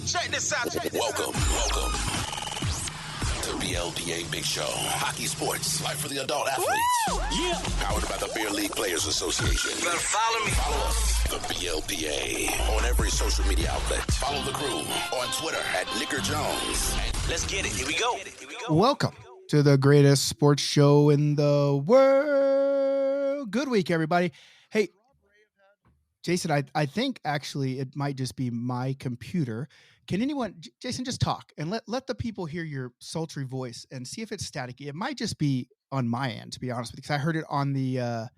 Check this out. Welcome to BLPA Big Show. Hockey sports, life for the adult athletes. Yeah. Powered by the Beer League Players Association. You better follow me. Follow us, the BLPA, on every social media outlet. Follow the crew on Twitter at Nicker Jones. Let's get it. Here we go. Welcome to the greatest sports show in the world. Good week, everybody. Hey, Jason, I think actually it might just be my computer. Can anyone, Jason, just talk and let the people hear your sultry voice and see if it's staticky. It might just be on my end, to be honest with you, because I heard it on the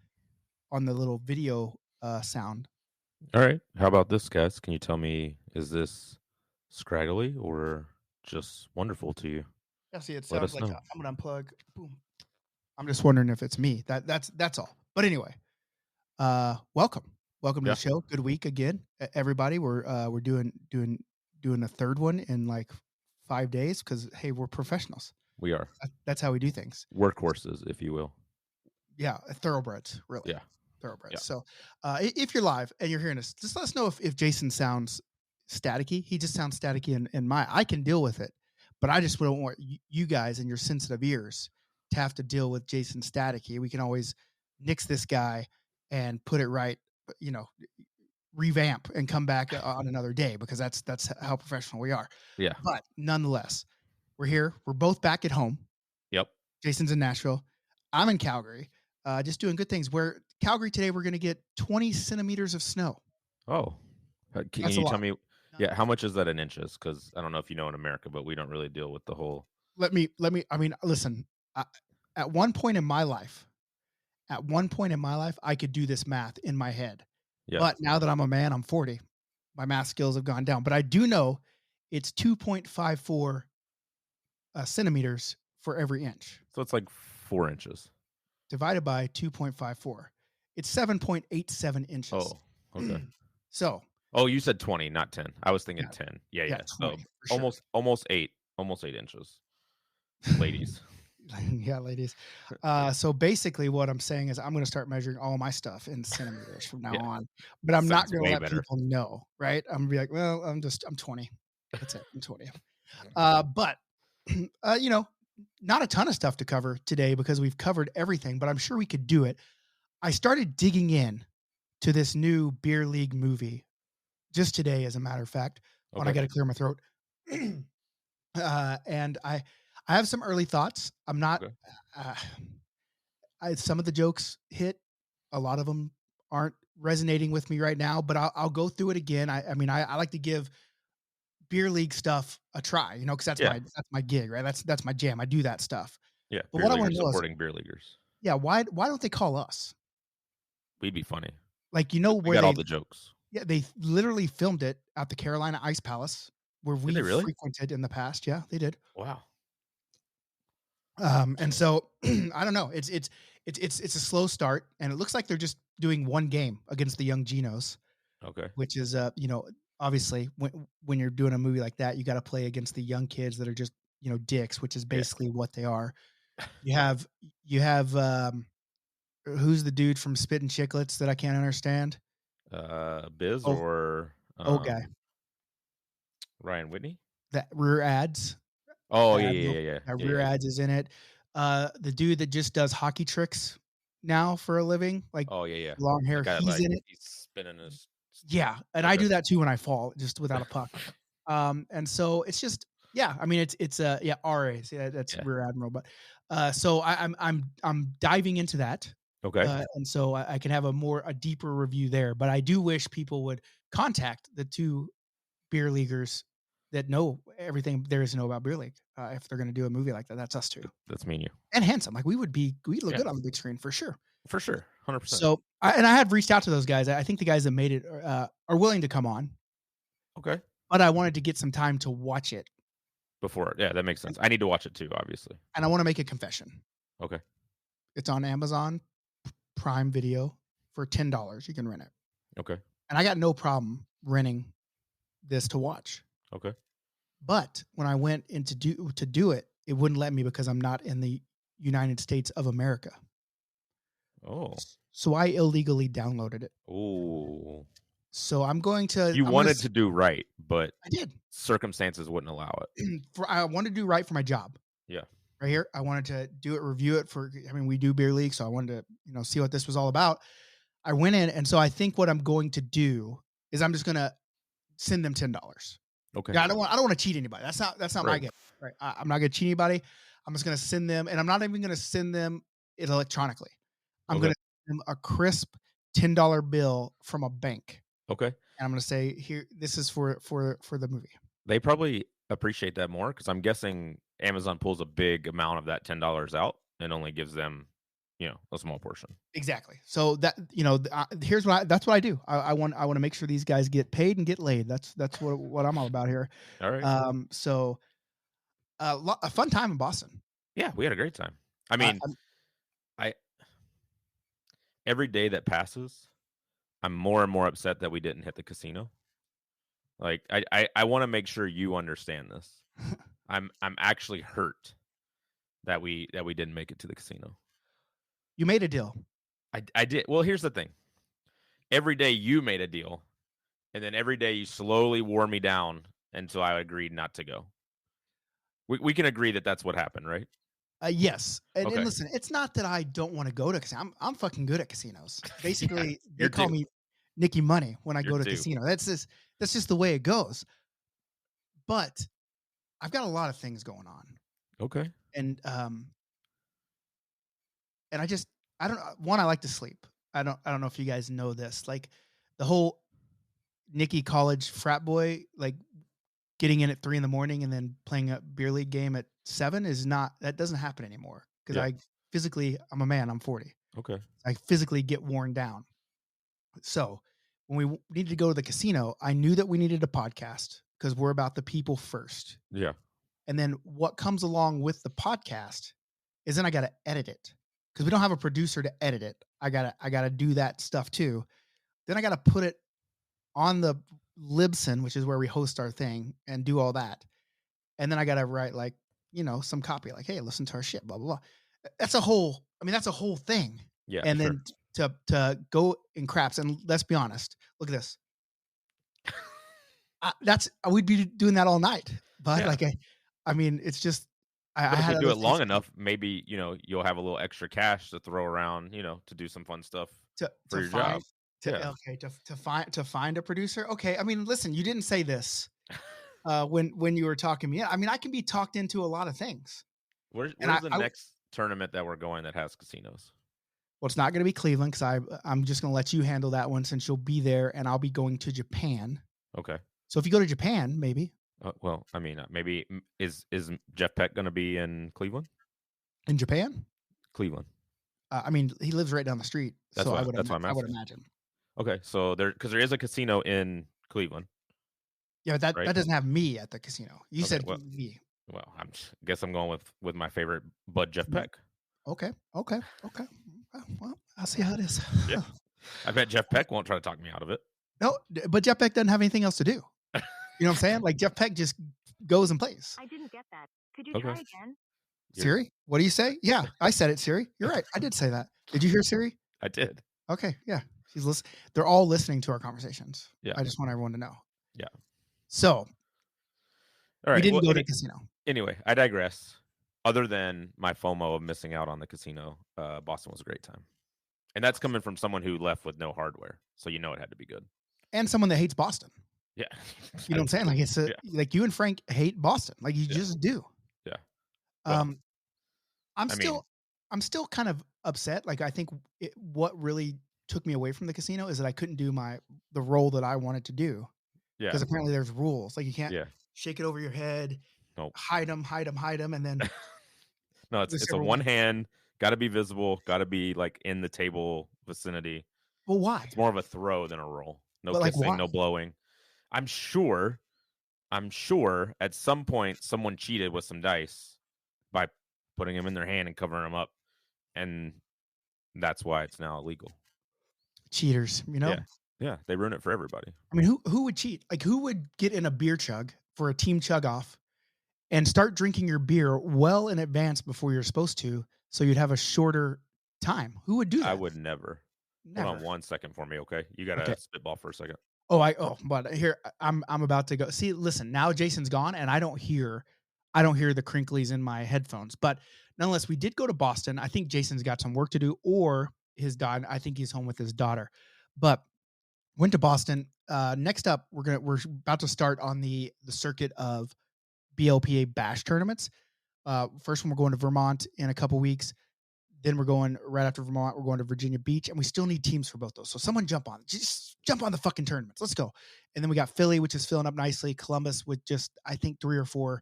little video sound. All right. How about this, guys? Can you tell me, is this scraggly or just wonderful to you? Yeah, see, it Let sounds us like know. I'm gonna unplug. Boom. I'm just wondering if it's me. That's all. But anyway, welcome to Yeah. the show. Good week again, everybody. We're doing a third one in like 5 days because hey, we're professionals. We are That's how we do things. workhorses, if you will. Yeah, thoroughbreds, really. Yeah. Thoroughbreds. Yeah. So, if you're live and you're hearing us, just let us know if Jason sounds staticky. He just sounds staticky in my. I can deal with it, but I just don't want you guys and your sensitive ears to have to deal with Jason staticky. We can always nix this guy and put it right, revamp and come back on another day because that's how professional we are. Yeah. But nonetheless, we're here. We're both back at home. Yep. Jason's in Nashville. I'm in Calgary, just doing good things. Where Calgary today, we're going to get 20 centimeters of snow. Oh, can That's a you lot. tell me? Yeah. How much is that in inches? Because I don't know if you know in America, but we don't really deal with the whole. Let me. I mean, listen. At one point in my life, I could do this math in my head. Yeah. But now that I'm a man, I'm 40. My math skills have gone down. But I do know it's 2.54 centimeters for every inch. So it's like 4 inches. Divided by 2.54. It's 7.87 inches. Oh, okay. So. Oh, you said 20, not 10. I was thinking 10. Yeah. 20, So for sure. almost 8 inches. Ladies. Yeah, ladies. So basically what I'm saying is I'm going to start measuring all my stuff in centimeters from now on, but I'm not Sounds going to way let better. people know, right? I'm gonna be like, well, I'm 20. That's it. I'm 20. But not a ton of stuff to cover today because we've covered everything, but I'm sure we could do it. I started digging in to this new beer league movie just today, as a matter of fact, when I got to clear my throat. And I have some early thoughts. I'm not, some of the jokes hit, a lot of them aren't resonating with me right now, but I'll go through it again. I mean, I like to give beer league stuff a try, because that's my gig, right? That's my jam. I do that stuff. Yeah. But Beer what I want leaguers to know is, supporting beer leaguers. yeah, why don't they call us? We'd be funny. Like, We where got they, all the jokes. yeah, they literally filmed it at the Carolina Ice Palace where we they really? frequented in the past. Yeah, they did. Wow. And so I don't know. It's a slow start, and it looks like they're just doing one game against the Young Genos, Okay. which is obviously when you're doing a movie like that, you got to play against the young kids that are just dicks, which is basically what they are. You have who's the dude from Spittin' Chicklets that I can't understand? Biz Oh, or old guy Ryan Whitney? that Rear Ads. Oh, Admiral. yeah. Rear Ads is in it. The dude that just does hockey tricks now for a living, like Oh, yeah. long hair, Guy, he's in it. He's spinning his. Yeah, and I do that too when I fall, just without a puck. And so it's just, yeah. I mean, it's RAs. Yeah, that's Rear Admiral. But so I'm diving into that. Okay. And so I can have a deeper review there. But I do wish people would contact the two beer leaguers that know everything there is to know about beer league. If they're going to do a movie like that, that's us too. That's me and you. And handsome, like we'd look good on the big screen for sure. For sure, 100%. So I have reached out to those guys. I think the guys that made it are willing to come on. Okay. But I wanted to get some time to watch it. Before, yeah, that makes sense. I need to watch it too, obviously. And I want to make a confession. Okay. It's on Amazon Prime Video for $10. You can rent it. Okay. And I got no problem renting this to watch. Okay. But when I went in to do it, it wouldn't let me because I'm not in the United States of America. Oh. So I illegally downloaded it. Oh. So I'm going to. You I'm wanted gonna, to do right, but I did. circumstances wouldn't allow it. I wanted to do right for my job. Yeah. Right here, I wanted to do it, review it for. I mean, we do beer league, so I wanted to see what this was all about. I went in, and so I think what I'm going to do is I'm just going to send them $10. Okay. Yeah, I don't want to cheat anybody. That's not my Right. game. Right. I'm not going to cheat anybody. I'm just going to send them, and I'm not even going to send them it electronically. I'm Okay. going to send them a crisp $10 bill from a bank, Okay. and I'm going to say, here, this is for the movie. They probably appreciate that more because I'm guessing Amazon pulls a big amount of that $10 out and only gives them, a small portion. Exactly. So that here's that's what I do. I want to make sure these guys get paid and get laid. That's what I'm all about here. All right. So a fun time in Boston. Yeah, we had a great time. I mean, I every day that passes, I'm more and more upset that we didn't hit the casino. Like I want to make sure you understand this. I'm actually hurt that we didn't make it to the casino. You made a deal. I did. Well, here's the thing. Every day you made a deal, and then every day you slowly wore me down until I agreed not to go. We can agree that that's what happened, right? Yes. And Okay. listen, it's not that I don't want to go to casino. I'm fucking good at casinos. Basically, they you're call due. me Nicky Money when I You're go to due. casino. That's just the way it goes. But I've got a lot of things going on. Okay. And I don't know. I like to sleep. I don't know if you guys know this. Like the whole Nicky college frat boy, like getting in at 3 a.m. and then playing a beer league game at 7 that doesn't happen anymore. Cause Yeah. I'm a man, I'm 40. Okay. I physically get worn down. So when we needed to go to the casino, I knew that we needed a podcast because we're about the people first. Yeah. And then what comes along with the podcast is then I got to edit it because we don't have a producer to edit it. I gotta do that stuff too. Then I got to put it on the Libsyn, which is where we host our thing, and do all that. And then I got to write some copy like, hey, listen to our shit, blah, blah, blah. That's a whole thing. Yeah. And sure. then to go in craps. And let's be honest, look at this. We'd be doing that all night, but Yeah. it's just, I But if had we do other it long things enough, maybe, you'll have a little extra cash to throw around, to do some fun stuff for your job. To find a producer. Okay. I mean, listen, you didn't say this when you were talking me. I mean, I can be talked into a lot of things. Where's the next tournament that we're going that has casinos? Well, it's not going to be Cleveland because I'm just going to let you handle that one since you'll be there, and I'll be going to Japan. Okay. So if you go to Japan, maybe. Well, I mean, maybe is Jeff Peck going to be in Cleveland? In Japan? Cleveland. I mean, he lives right down the street. That's so what I I'm would asking. imagine. Okay, so there is a casino in Cleveland. Yeah, but right? that doesn't have me at the casino. You said me. Well, guess I'm going with my favorite Bud Jeff Peck. Okay. Well, I'll see how it is. Yeah. I bet Jeff Peck won't try to talk me out of it. No, but Jeff Peck doesn't have anything else to do. You know what I'm saying? Like Jeff Peck just goes and plays. I didn't get that. Could you try again? Siri, what do you say? Yeah, I said it, Siri. You're right. I did say that. Did you hear Siri? I did. Okay, yeah. She's listening. They're all listening to our conversations. Yeah. I just want everyone to know. Yeah. So, all right. We didn't go to the casino. Anyway, I digress. Other than my FOMO of missing out on the casino, Boston was a great time. And that's coming from someone who left with no hardware. So it had to be good. And someone that hates Boston. Yeah. You know what I'm saying? Like like you and Frank hate Boston. Like you just do. Yeah. Well, I'm still kind of upset. Like I think what really took me away from the casino is that I couldn't do the role that I wanted to do. Yeah. Because apparently there's rules. Like you can't shake it over your head. Nope. Hide them, and then no, it's a one hand, gotta be visible, gotta be like in the table vicinity. Well, why? It's more of a throw than a roll. No kissing, no blowing. I'm sure at some point someone cheated with some dice by putting them in their hand and covering them up, and that's why it's now illegal. Cheaters, Yeah, they ruin it for everybody. I mean, who would cheat? Like, who would get in a beer chug for a team chug off and start drinking your beer well in advance before you're supposed to, so you'd have a shorter time? Who would do that? I would never. Hold on 1 second for me, okay? You got to spitball for a second. But here I'm about to go. See, listen, now Jason's gone and I don't hear the crinklies in my headphones. But nonetheless, we did go to Boston. I think Jason's got some work to do, or his daughter. I think he's home with his daughter. But went to Boston. Next up, we're about to start on the circuit of BLPA bash tournaments. First one, we're going to Vermont in a couple weeks. Then we're going right after Vermont. We're going to Virginia Beach, and we still need teams for both those. So someone just jump on the fucking tournaments. Let's go. And then we got Philly, which is filling up nicely. Columbus with just, I think, 3 or 4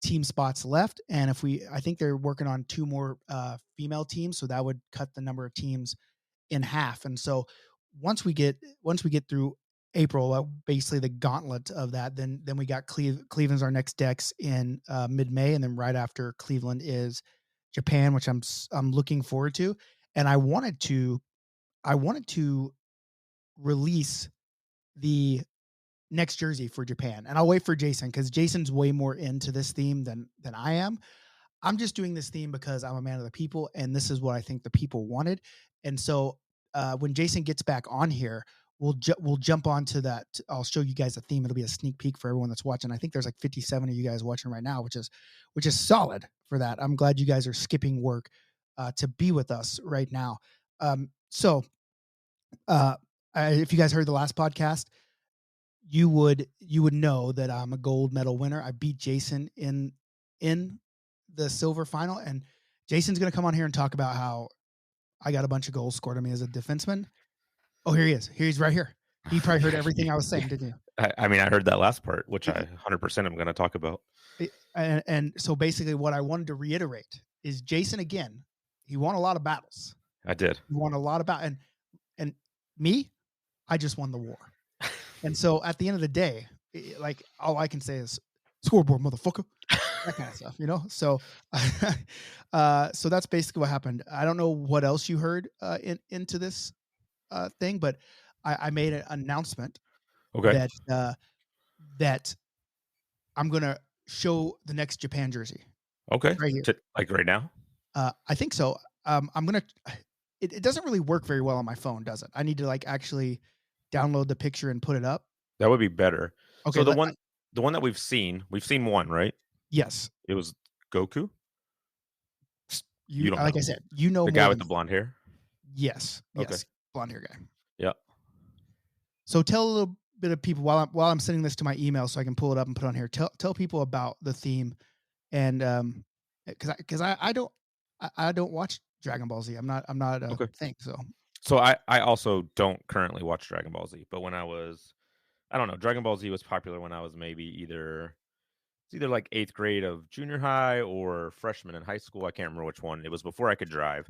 team spots left. And I think they're working on 2 more female teams. So that would cut the number of teams in half. And so once we get through April, basically the gauntlet of that, then we got Cleveland's our next Dex in mid-May. And then right after Cleveland is Japan, which I'm looking forward to. And I wanted to release the next jersey for Japan, and I'll wait for Jason because Jason's way more into this theme than I am. I'm just doing this theme because I'm a man of the people, and this is what I think the people wanted. And so when Jason gets back on here, we'll jump onto that. I'll show you guys a theme. It'll be a sneak peek for everyone that's watching. I think there's like 57 of you guys watching right now, which is solid for that. I'm glad you guys are skipping work to be with us right now. So if you guys heard the last podcast, you would know that I'm a gold medal winner. I beat Jason in the silver final, and Jason's going to come on here and talk about how I got a bunch of goals scored on me as a defenseman. Oh, here he is. He's right here. He probably heard everything I was saying, didn't you? I mean, I heard that last part, which I 100% am going to talk about. And so basically what I wanted to reiterate is Jason, again, he won a lot of battles. I did. He won a lot of battles. And me, I just won the war. And so at the end of the day, like all I can say is scoreboard, motherfucker, that kind of stuff, you know? So, so that's basically what happened. I don't know what else you heard into this thing, but I made an announcement that I'm going to show the next Japan jersey. Okay. Right here. Like right now? I think so. I'm going to, it doesn't really work very well on my phone, does it? I need to like actually download the picture and put it up. That would be better. Okay. So the one that we've seen one, right? Yes. It was Goku. You don't like know. I said, you know, the guy with the blonde hair. Yes. Okay. Yes. Blonde hair guy. Yeah. So tell a little bit of people while I'm sending this to my email so I can pull it up and put it on here. Tell people about the theme, and because I don't watch Dragon Ball Z. I'm not a thing. So I also don't currently watch Dragon Ball Z, but when I don't know, Dragon Ball Z was popular when I was maybe either like 8th grade of junior high or freshman in high school. I can't remember which one. It was before I could drive.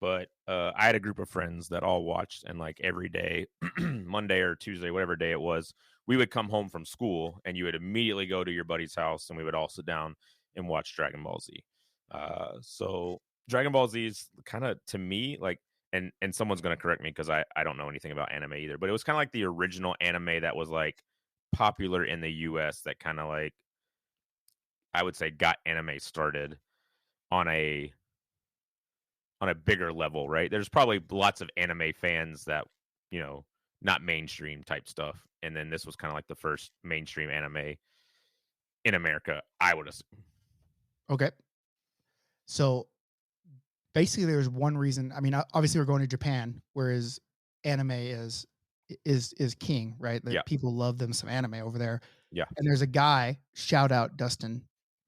But I had a group of friends that all watched, and like every day, Monday or Tuesday, whatever day it was, we would come home from school and you would immediately go to your buddy's house and we would all sit down and watch Dragon Ball Z. So Dragon Ball Z is kind of, to me, like, and someone's going to correct me because I don't know anything about anime either, but it was kind of like the original anime that was like popular in the US that kind of like, I would say, got anime started on a bigger level, right? There's probably lots of anime fans that, you know, not mainstream type stuff. And then this was kind of like the first mainstream anime in America, I would assume. Okay. So basically there's one reason. I mean, obviously we're going to Japan, whereas anime is king, right? Yeah. People love them some anime over there. Yeah. And there's a guy, shout out Dustin,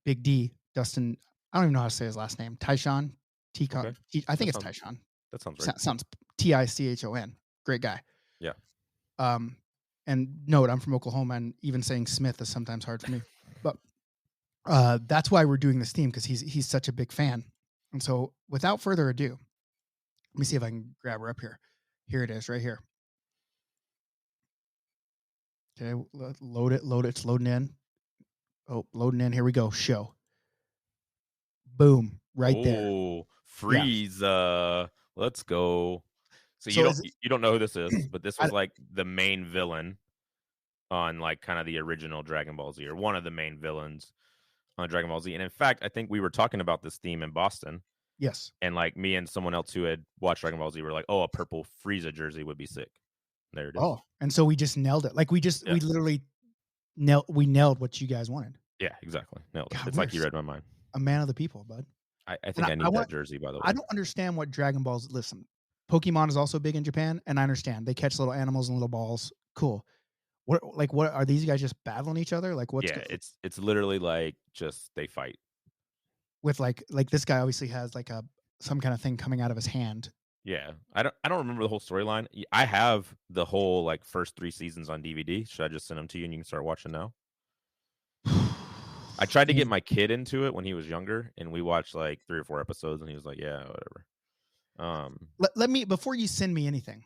Big D, Dustin, I don't even know how to say his last name. Tychon. Okay. I think it's Tychon. That sounds right. Sounds Tichon. Great guy. Yeah. And note, I'm from Oklahoma, and even saying Smith is sometimes hard for me. But that's why we're doing this theme, because he's such a big fan. And so, without further ado, let me see if I can grab her up here. Here it is, right here. Okay, load it. It's loading in. Oh, loading in. Here we go. Show. Boom. Right there. Frieza. Yeah. Let's go. So you don't know who this is, but this was like the main villain on like kind of the original Dragon Ball Z, or one of the main villains on Dragon Ball Z. And in fact, I think we were talking about this theme in Boston. Yes. And like me and someone else who had watched Dragon Ball Z were like, oh, a purple Frieza jersey would be sick. There it is. Oh, and so we just nailed it. Like we literally nailed what you guys wanted. Yeah, exactly. Nailed it. God, It's like you read my mind. A man of the people, bud. I think I need that jersey, by the way. I don't understand what Dragon Balls. Listen, Pokemon is also big in Japan, and I understand they catch little animals and little balls. Cool. What are these guys just battling each other? Like what's it's literally like just they fight. With like this guy obviously has like some kind of thing coming out of his hand. Yeah. I don't remember the whole storyline. I have the whole like first 3 seasons on DVD. Should I just send them to you and you can start watching now? I tried to get my kid into it when he was younger, and we watched like 3 or 4 episodes, and he was like, "Yeah, whatever." Let me, before you send me anything,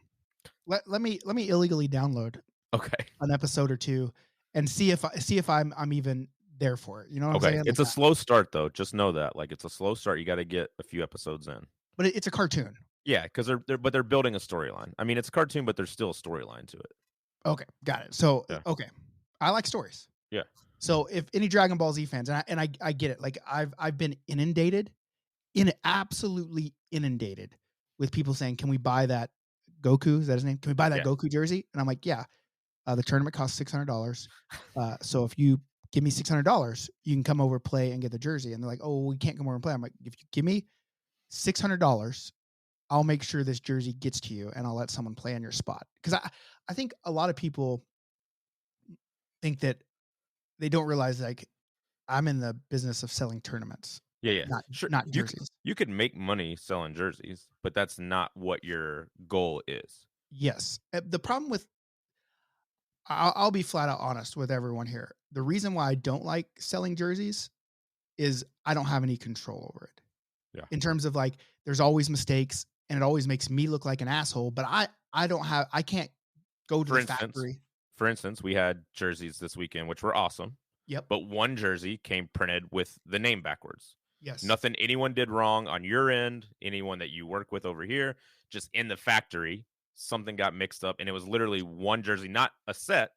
let me illegally download an episode or 2 and see if I'm even there for it. You know what I'm saying? It's a slow start though. Just know that. Like it's a slow start. You got to get a few episodes in. But it's a cartoon. Yeah, because they're building a storyline. I mean, it's a cartoon, but there's still a storyline to it. Okay, got it. So okay, I like stories. Yeah. So if any Dragon Ball Z fans, and I get it, like I've been absolutely inundated with people saying, "Can we buy that Goku? Is that his name? Can we buy that Goku jersey?" And I'm like, "Yeah." The tournament costs $600. So if you give me $600, you can come over, play, and get the jersey. And they're like, "Oh, we can't come over and play." I'm like, "If you give me $600, I'll make sure this jersey gets to you, and I'll let someone play in your spot." Because I think a lot of people think that they don't realize, like, I'm in the business of selling tournaments. Yeah. Not jerseys. You could make money selling jerseys, but that's not what your goal is. Yes. The problem with, I'll be flat out honest with everyone here. The reason why I don't like selling jerseys is I don't have any control over it. Yeah. In terms of like, there's always mistakes, and it always makes me look like an asshole, but I can't go to the factory. For instance, we had jerseys this weekend, which were awesome. Yep. But one jersey came printed with the name backwards. Yes. Nothing anyone did wrong on your end, anyone that you work with over here, just in the factory, something got mixed up, and it was literally one jersey, not a set,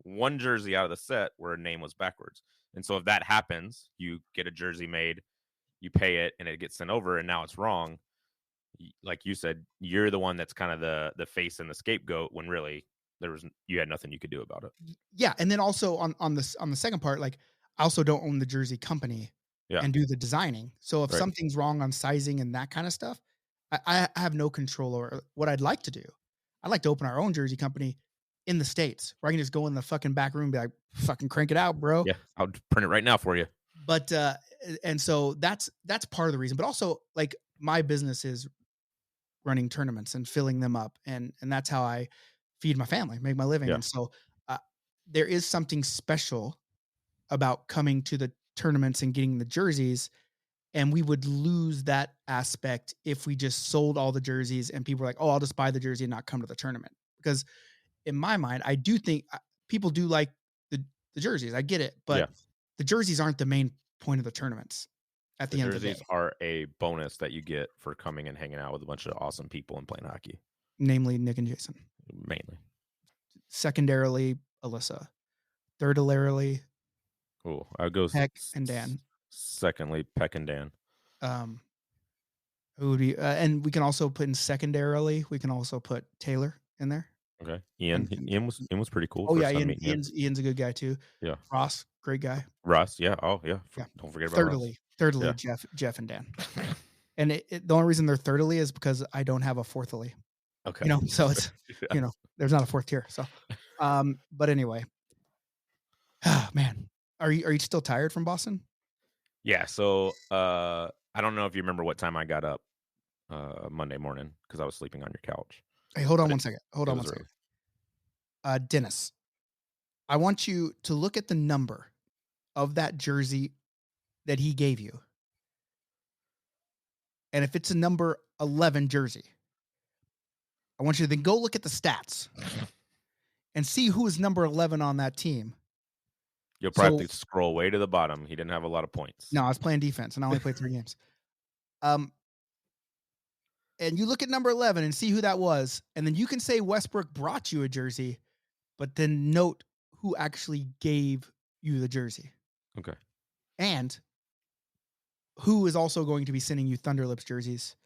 one jersey out of the set where a name was backwards. And so if that happens, you get a jersey made, you pay it, and it gets sent over, and now it's wrong. Like you said, you're the one that's kind of the face and the scapegoat, when really you had nothing you could do about it. Yeah. And then also on the second part, like I also don't own the jersey company and do the designing. So if something's wrong on sizing and that kind of stuff, I have no control over what I'd like to do. I'd like to open our own jersey company in the States where I can just go in the fucking back room and be like, fucking crank it out, bro. Yeah. I'll print it right now for you. But, and so that's part of the reason, but also like my business is running tournaments and filling them up. And that's how I feed my family, make my living. Yeah. And so there is something special about coming to the tournaments and getting the jerseys. And we would lose that aspect if we just sold all the jerseys and people were like, "Oh, I'll just buy the jersey and not come to the tournament." Because in my mind, I do think people do like the jerseys. I get it. But the jerseys aren't the main point of the tournaments at the end of the day. Jerseys are a bonus that you get for coming and hanging out with a bunch of awesome people and playing hockey. Namely, Nick and Jason. Mainly. Secondarily, Alyssa. Thirdly, I go Peck and Dan. Secondly, Peck and Dan. Who would be? And we can also put in secondarily. We can also put Taylor in there. Okay, Ian. Ian was pretty cool. Oh yeah, Ian's a good guy too. Yeah. Ross, great guy. Ross, yeah. Oh yeah. Don't forget about Ross. Thirdly, Jeff and Dan. And the only reason they're thirdly is because I don't have a fourthly. Okay. You know, so it's there's not a fourth tier. So, but anyway, man, are you still tired from Boston? Yeah. So I don't know if you remember what time I got up Monday morning because I was sleeping on your couch. Hey, hold on one second. Dennis, I want you to look at the number of that jersey that he gave you. And if it's a number 11 jersey, I want you to then go look at the stats and see who is number 11 on that team. You'll probably have to scroll way to the bottom. He didn't have a lot of points. No, I was playing defense, and I only played 3 games. And you look at number 11 and see who that was, and then you can say Westbrook brought you a jersey, but then note who actually gave you the jersey. Okay. And who is also going to be sending you Thunderlips jerseys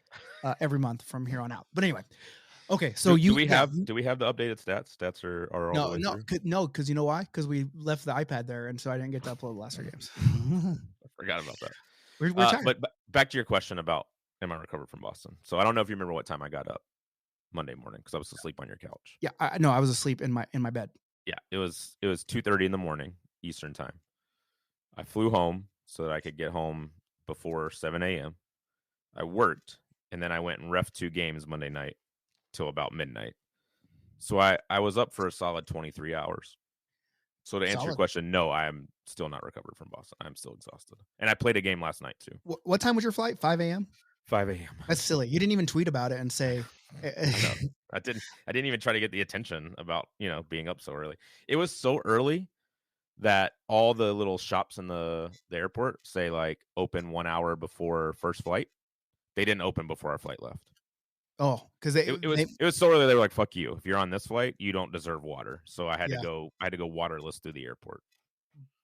every month from here on out. But anyway, Okay, so do we have the updated stats? Stats are all the way through? No, because you know why? Because we left the iPad there, and so I didn't get to upload the last 3 games. I forgot about that. We're tired. But back to your question about am I recovered from Boston? So I don't know if you remember what time I got up Monday morning because I was asleep on your couch. Yeah, I was asleep in my bed. Yeah, it was 2:30 in the morning Eastern time. I flew home so that I could get home before 7 a.m. I worked, and then I went and ref 2 games Monday night till about midnight. So I was up for a solid 23 hours. So to answer your question, no, I am still not recovered from Boston. I'm still exhausted. And I played a game last night too. What time was your flight? 5 a.m.? 5 a.m. That's silly. You didn't even tweet about it and say I didn't even try to get the attention about, being up so early. It was so early that all the little shops in the airport say like open 1 hour before first flight. They didn't open before our flight left. Oh, because it was so early. They were like, "Fuck you! If you're on this flight, you don't deserve water." So I had to go. I had to go waterless through the airport.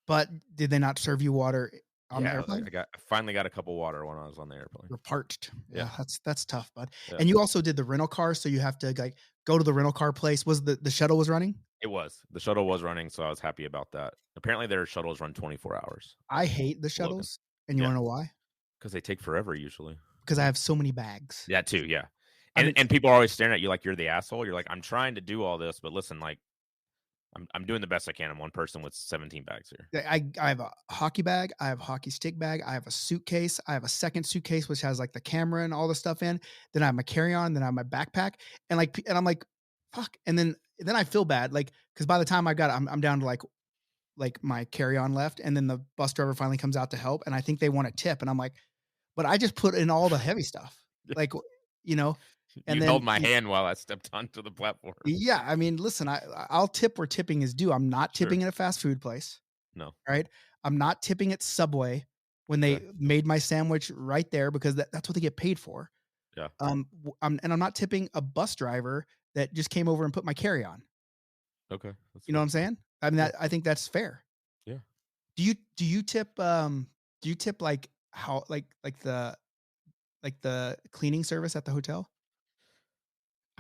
But did they not serve you water on the airplane? I finally got a cup of water when I was on the airplane. You're parched. Yeah, that's tough, bud. Yeah. And you also did the rental car, so you have to like go to the rental car place. Was the shuttle was running? It was. The shuttle was running, so I was happy about that. Apparently, their shuttles run 24 hours. I hate the shuttles, and you want to know why? Because they take forever usually. Because I have so many bags. Yeah, too. Yeah. And people are always staring at you like you're the asshole. You're like, I'm trying to do all this, but listen, like, I'm doing the best I can. I'm one person with 17 bags here. I have a hockey bag. I have a hockey stick bag. I have a suitcase. I have a second suitcase which has like the camera and all the stuff in. Then I have my carry-on. Then I have my backpack. And I'm like, fuck. And then I feel bad, like, because by the time I got it, I'm down to like my carry-on left. And then the bus driver finally comes out to help, and I think they want a tip, and I'm like, but I just put in all the heavy stuff, like, And you held my hand while I stepped onto the platform. Yeah, I mean, listen, I'll tip where tipping is due. I'm not tipping at a fast food place. No. Right? I'm not tipping at Subway when they made my sandwich right there, because that's what they get paid for. Yeah. I'm not tipping a bus driver that just came over and put my carry on. Okay. You know what I'm saying? I mean, I think that's fair. Yeah. Do you tip like how like the cleaning service at the hotel?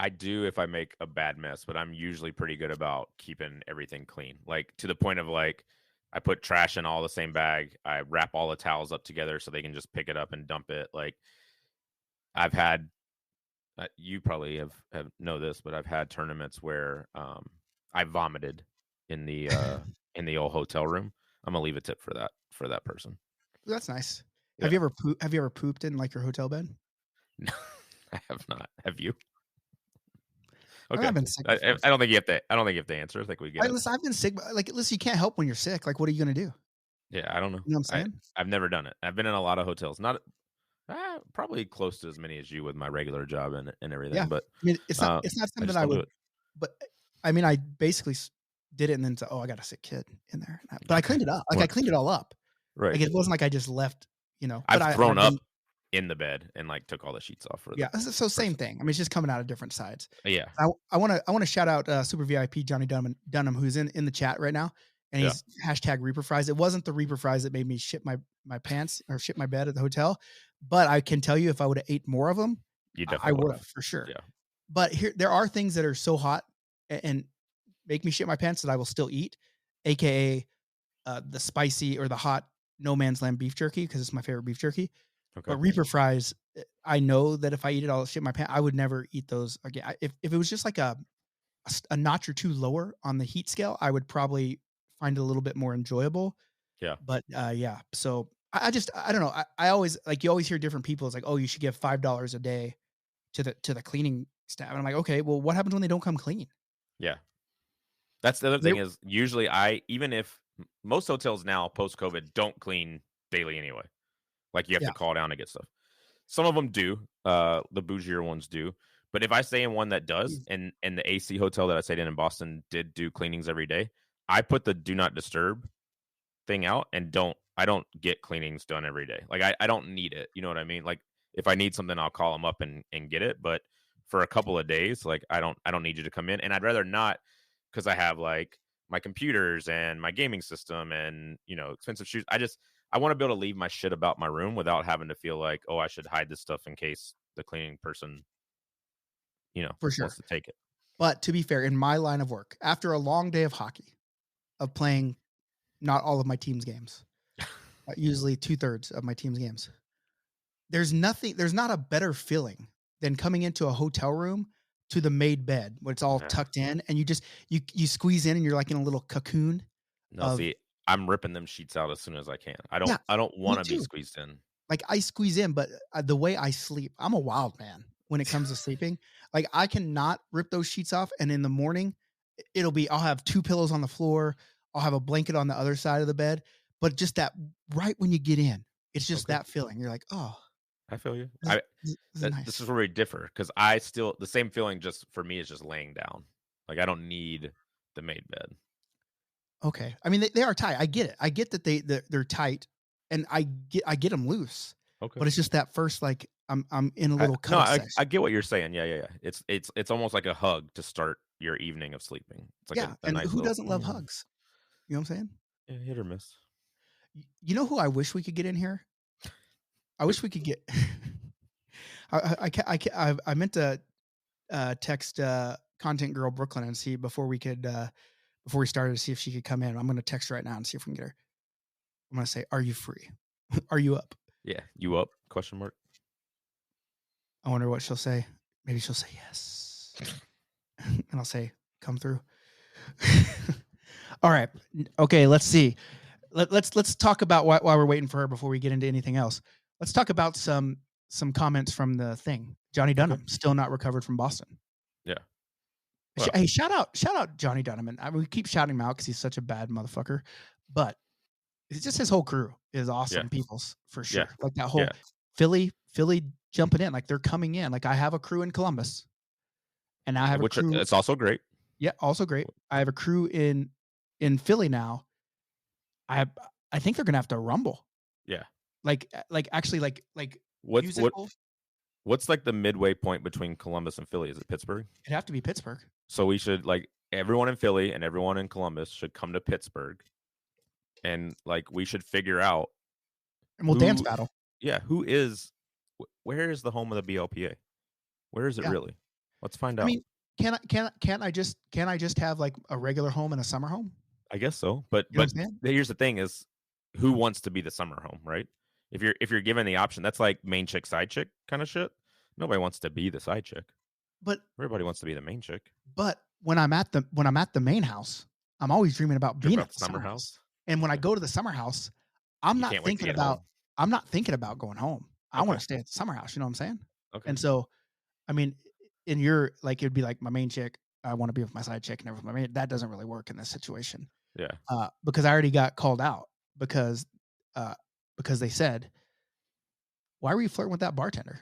I do if I make a bad mess, but I'm usually pretty good about keeping everything clean. Like to the point of like, I put trash in all the same bag. I wrap all the towels up together so they can just pick it up and dump it. Like I've had, you probably have know this, but I've had tournaments where I vomited in the old hotel room. I'm gonna leave a tip for that person. That's nice. Yeah. Have you ever pooped in like your hotel bed? No, I have not. Have you? Okay. I've been sick. I don't think you have to. I don't think you have to answer. I think we get it. Listen, I've been sick. Like, listen, you can't help when you're sick. Like, what are you gonna do? Yeah, I don't know. You know what I'm saying? I've never done it. I've been in a lot of hotels. Not probably close to as many as you with my regular job and everything. Yeah. But I mean, it's not something I would. But I mean, I basically did it and then said, "Oh, I got a sick kid in there." But I cleaned it up. Like I cleaned it all up. Right. Like it wasn't like I just left. I've thrown up in the bed and like took all the sheets off for yeah. So same thing. I mean, it's just coming out of different sides. Yeah. I want to shout out Super VIP Johnny Dunham, who's in the chat right now, and he's hashtag Reaper Fries. It wasn't the Reaper Fries that made me shit my pants or shit my bed at the hotel, but I can tell you if I would have ate more of them, I would have for sure. Yeah. But there are things that are so hot and make me shit my pants that I will still eat, aka the spicy or the hot No Man's Land beef jerky, because it's my favorite beef jerky. Okay. But Reaper Fries, I know that if I eat it, I'll shit my pants. I would never eat those again. If it was just like a notch or two lower on the heat scale, I would probably find it a little bit more enjoyable. Yeah. But yeah. So I don't know. I always like, you always hear different people. It's like, oh, you should give $5 a day to the cleaning staff. And I'm like, okay, well, what happens when they don't come clean? Yeah. That's the other thing is usually even if most hotels now post-COVID don't clean daily anyway. Like you have to call down to get stuff. Some of them do. The bougier ones do. But if I stay in one that does, and the AC hotel that I stayed in Boston did do cleanings every day, I put the do not disturb thing out and I don't get cleanings done every day. Like I don't need it. You know what I mean? Like if I need something, I'll call them up and get it. But for a couple of days, like I don't need you to come in. And I'd rather not, because I have like my computers and my gaming system and expensive shoes. I want to be able to leave my shit about my room without having to feel like, oh, I should hide this stuff in case the cleaning person For sure. wants to take it. But to be fair, in my line of work, after a long day of hockey, of playing not all of my team's games, usually 2/3 of my team's games, there's not a better feeling than coming into a hotel room to the made bed when it's all tucked in, and you squeeze in and you're like in a little cocoon. No, see, I'm ripping them sheets out as soon as I can. I don't want to be squeezed in. Like I squeeze in, but the way I sleep, I'm a wild man when it comes to sleeping. Like I cannot rip those sheets off. And in the morning I'll have 2 pillows on the floor. I'll have a blanket on the other side of the bed, but just that right when you get in, it's just that feeling. You're like, oh, I feel you. nice. This is where we differ, because the same feeling just for me is just laying down. Like I don't need the made bed. Okay. I mean, they are tight. I get it. I get that they're tight, and I get them loose. Okay. But it's just that first, like I'm in a little I get what you're saying. Yeah. It's almost like a hug to start your evening of sleeping. It's like and nice who doesn't love hugs? You know what I'm saying? Yeah, hit or miss. You know who I wish we could get in here? I wish we could get. I meant to text Content Girl Brooklyn and see before we started to see if she could come in. I'm going to text her right now and see if we can get her. I'm going to say, "Are you free? Are you up?" Yeah, you up? Question mark. I wonder what she'll say. Maybe she'll say yes, and I'll say, "Come through." All right. Okay. Let's see. Let's talk about while we're waiting for her before we get into anything else. Let's talk about some comments from the thing. Johnny Dunham still not recovered from Boston. Yeah. Well, hey, shout out Johnny Dunham. And we keep shouting him out because he's such a bad motherfucker, but it's just his whole crew is awesome peoples for sure. Yeah. Like that whole Philly jumping in, like they're coming in. Like I have a crew in Columbus, and I have a crew. It's also great. Yeah, also great. I have a crew in Philly now. I think they're gonna have to rumble. Yeah. Like what's like the midway point between Columbus and Philly? Is it Pittsburgh? It'd have to be Pittsburgh. So we should, like, everyone in Philly and everyone in Columbus should come to Pittsburgh, and like we should figure out, and we'll dance battle. Yeah, where is the home of the BLPA? Where is it really? Let's find out. I mean, can't I just have like a regular home and a summer home? I guess so, but here's the thing: is who wants to be the summer home, right? If you're given the option, that's like main chick, side chick kind of shit. Nobody wants to be the side chick, but everybody wants to be the main chick. But when I'm at the main house, I'm always dreaming about being at the summer house. And when I go to the summer house, I'm not thinking about going home. I want to stay at the summer house. You know what I'm saying? Okay. And so, I mean, in your like, it'd be like my main chick. I want to be with my side chick and everything. I mean, that doesn't really work in this situation. Yeah. Because I already got called out because they said, "Why were you flirting with that bartender?"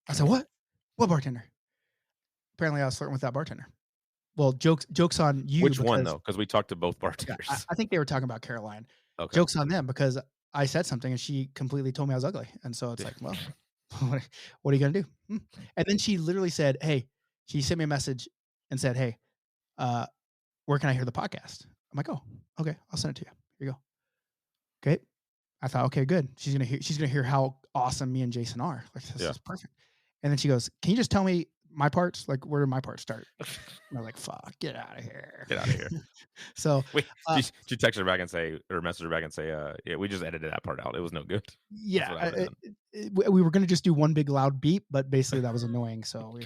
I said, "What? What bartender?" Apparently, I was flirting with that bartender. Well, jokes on you. Which one though? Because we talked to both bartenders. Yeah, I think they were talking about Caroline. Okay. Jokes on them because I said something and she completely told me I was ugly, and so it's like, well, what are you gonna do? And then she literally said, "Hey," she sent me a message and said, "Hey, where can I hear the podcast?" I'm like, "Oh, okay, I'll send it to you. Here you go." Okay. I thought, okay, good. She's gonna hear how awesome me and Jason are. Like this is perfect. And then she goes, "Can you just tell me my parts? Like where do my parts start?" And I was like, "Fuck, get out of here." Get out of here. So wait, she texted her back and say, or messaged her back and say, "Yeah, we just edited that part out. It was no good." Yeah, we were gonna just do one big loud beep, but basically that was annoying. So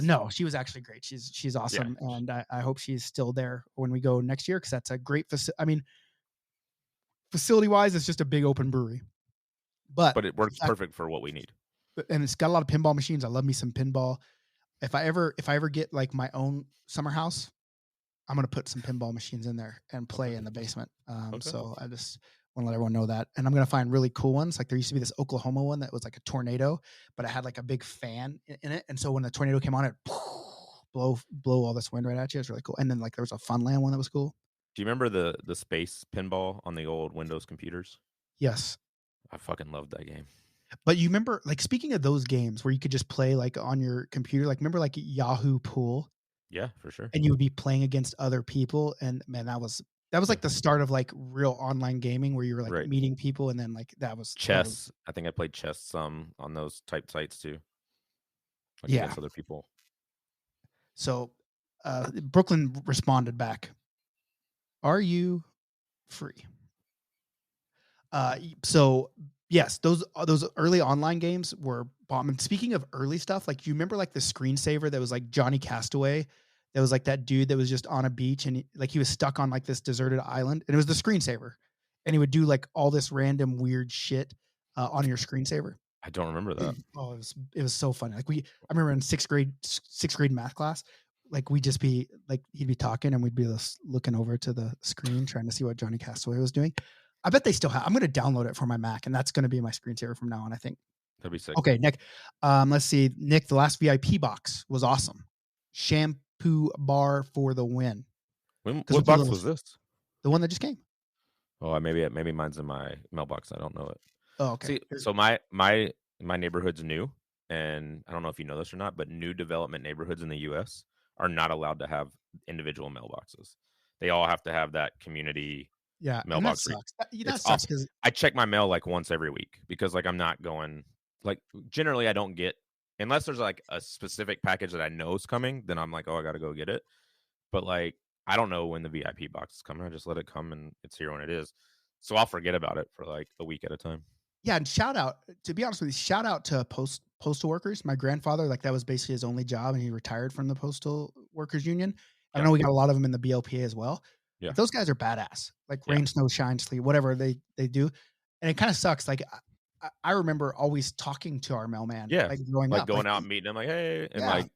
no, she was actually great. She's awesome, and I hope she's still there when we go next year because that's a great facility. I mean, facility-wise, it's just a big open brewery, but it works perfect for what we need. And it's got a lot of pinball machines. I love me some pinball. If I ever get like my own summer house, I'm gonna put some pinball machines in there and play in the basement. So I just want to let everyone know that. And I'm gonna find really cool ones. Like there used to be this Oklahoma one that was like a tornado, but it had like a big fan in it. And so when the tornado came on, it blow all this wind right at you. It's really cool. And then like there was a Funland one that was cool. Do you remember the space pinball on the old Windows computers? Yes. I fucking loved that game. But you remember, like, speaking of those games where you could just play like on your computer, like remember like Yahoo Pool? Yeah, for sure. And you would be playing against other people, and man, that was like the start of like real online gaming where you were like meeting people, and then like that was chess. I think I played chess some on those type sites too. Like against other people. So Brooklyn responded back, "Are you free?" So yes, those early online games were bomb. And speaking of early stuff, like, you remember like the screensaver that was like Johnny Castaway? That was like that dude that was just on a beach and he was stuck on like this deserted island, and it was the screensaver, and he would do like all this random weird shit on your screensaver. I don't remember that. Oh, it was so funny. Like, I remember in sixth grade math class, like we'd just be like, he'd be talking and we'd be looking over to the screen trying to see what Johnny Castaway was doing. I bet they still have. I'm going to download it for my Mac, and that's going to be my screensaver from now on, I think. That'd be sick. Okay, Nick. Let's see. Nick, the last VIP box was awesome. Shampoo bar for the win. What box was this? The one that just came. Oh, maybe mine's in my mailbox. I don't know it. Oh, okay. See, so my neighborhood's new, and I don't know if you know this or not, but new development neighborhoods in the U.S. are not allowed to have individual mailboxes. They all have to have that community mailbox. That sucks because I check my mail like once every week because like I'm not going, like, generally I don't get, unless there's like a specific package that I know is coming, then I'm like, oh, I got to go get it. But like, I don't know when the VIP box is coming. I just let it come and it's here when it is. So I'll forget about it for like a week at a time. Yeah, and shout out, to be honest with you, shout out to postal workers. My grandfather, like, that was basically his only job, and he retired from the Postal Workers Union. I know we got a lot of them in the BLPA as well. Yeah, but those guys are badass. Like, rain, snow, shine, sleet, whatever they do, and it kind of sucks. Like, I remember always talking to our mailman. Yeah, like growing up, like going out and meeting him, like, hey, and like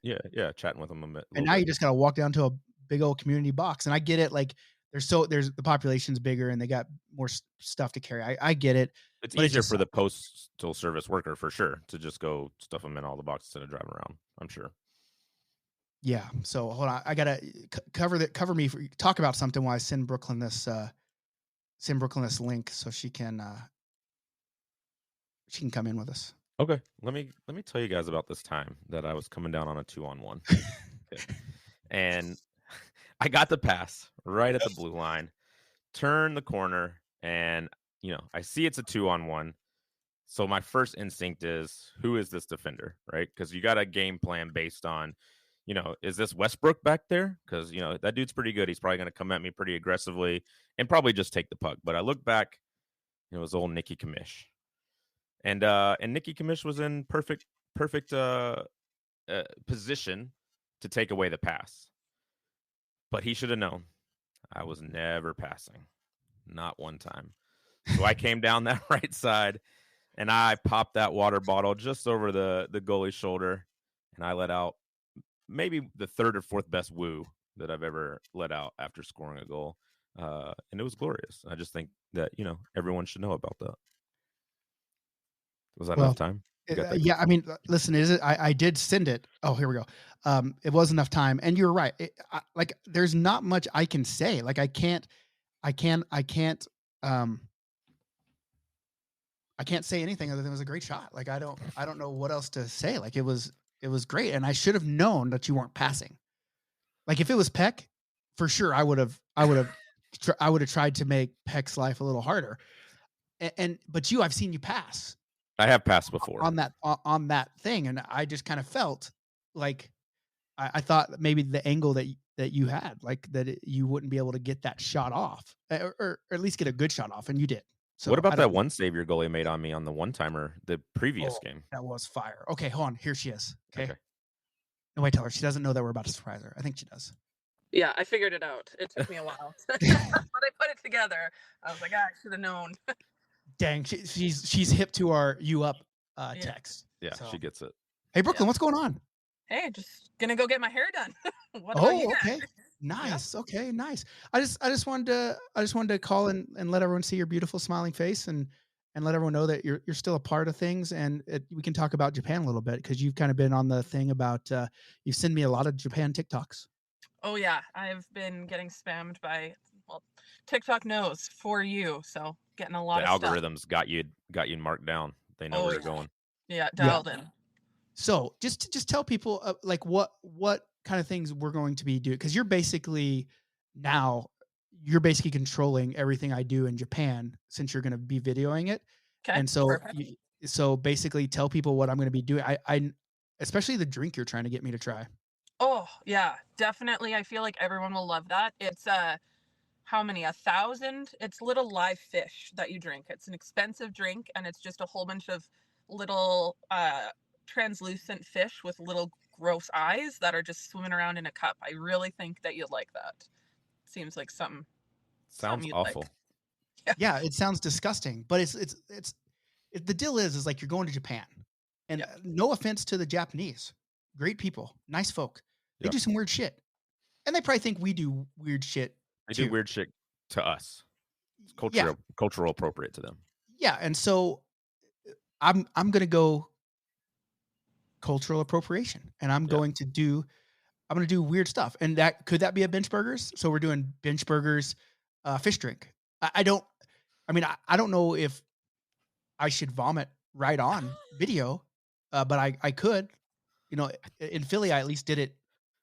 chatting with him a bit. And now you just gotta walk down to a big old community box, and I get it. Like, there's the population's bigger and they got more stuff to carry. I get it. It's easier for the postal service worker for sure to just go stuff them in all the boxes instead of driving around, I'm sure. Yeah. So hold on, I gotta cover me. Talk about something while I send Brooklyn this link so she can come in with us. Okay. Let me tell you guys about this time that I was coming down on a 2-on-1. Okay. And I got the pass right at the blue line, turn the corner, and I see it's a 2-on-1. So my first instinct is, who is this defender, right? Because you got a game plan based on, is this Westbrook back there? Because, that dude's pretty good. He's probably going to come at me pretty aggressively and probably just take the puck. But I look back, it was old Nicky Kamish. And Nicky Kamish was in perfect position to take away the pass. But he should have known I was never passing. Not one time. So I came down that right side, and I popped that water bottle just over the goalie's shoulder, and I let out maybe the third or fourth best woo that I've ever let out after scoring a goal. And it was glorious. I just think that, everyone should know about that. Was that enough time? Yeah, I mean, listen, I did send it. Oh, here we go. It was enough time, and you're right. Like, there's not much I can say. Like, I can't say anything other than it was a great shot. Like, I don't know what else to say. Like, it was great, and I should have known that you weren't passing. Like, if it was Peck, for sure, I would have tried to make Peck's life a little harder. But I've seen you pass. I have passed before on that thing, and I just kind of felt like I thought maybe the angle that you had, like, that you wouldn't be able to get that shot off, or at least get a good shot off, and you did. So what about that one save your goalie made on me on the one-timer the previous game? That was fire. Okay, hold on. Here she is. Okay. No, wait, tell her. She doesn't know that we're about to surprise her. I think she does. Yeah, I figured it out. It took me a while. But I put it together. I was like, I should have known. Dang, she's hip to our "you up" text. Yeah, so she gets it. Hey, Brooklyn, what's going on? Hey, just gonna go get my hair done. Okay, nice. Yeah. Okay, nice. I just wanted to call and let everyone see your beautiful smiling face and let everyone know that you're still a part of things, and we can talk about Japan a little bit, because you've kind of been on the thing about you've sent me a lot of Japan TikToks. Oh yeah, I've been getting spammed by TikTok knows for you, so getting a lot of algorithms stuff. got you marked down. They know where you're going. Yeah, dialed in. So just tell people like what kind of things we're going to be doing, because you're basically controlling everything I do in Japan, since you're going to be videoing it. Okay. And so basically tell people what I'm going to be doing. I especially the drink you're trying to get me to try. Oh, yeah, definitely. I feel like everyone will love that. It's how many? 1,000? It's little live fish that you drink. It's an expensive drink, and it's just a whole bunch of little translucent fish with little gross eyes that are just swimming around in a cup. I really think that you'd like that. Seems like something Sounds you'd awful. like. Yeah, it sounds disgusting, but the deal is like you're going to Japan, and no offense to the Japanese, great people, nice folk. They do some weird shit, and they probably think we do weird shit. They do weird shit to us. It's cultural appropriate to them. Yeah, and so I'm gonna go cultural appropriation, and I'm going to do weird stuff, and could that be a bench burgers? So we're doing bench burgers, fish drink. I don't know if I should vomit right on video, but I could. You know, in Philly, I at least did it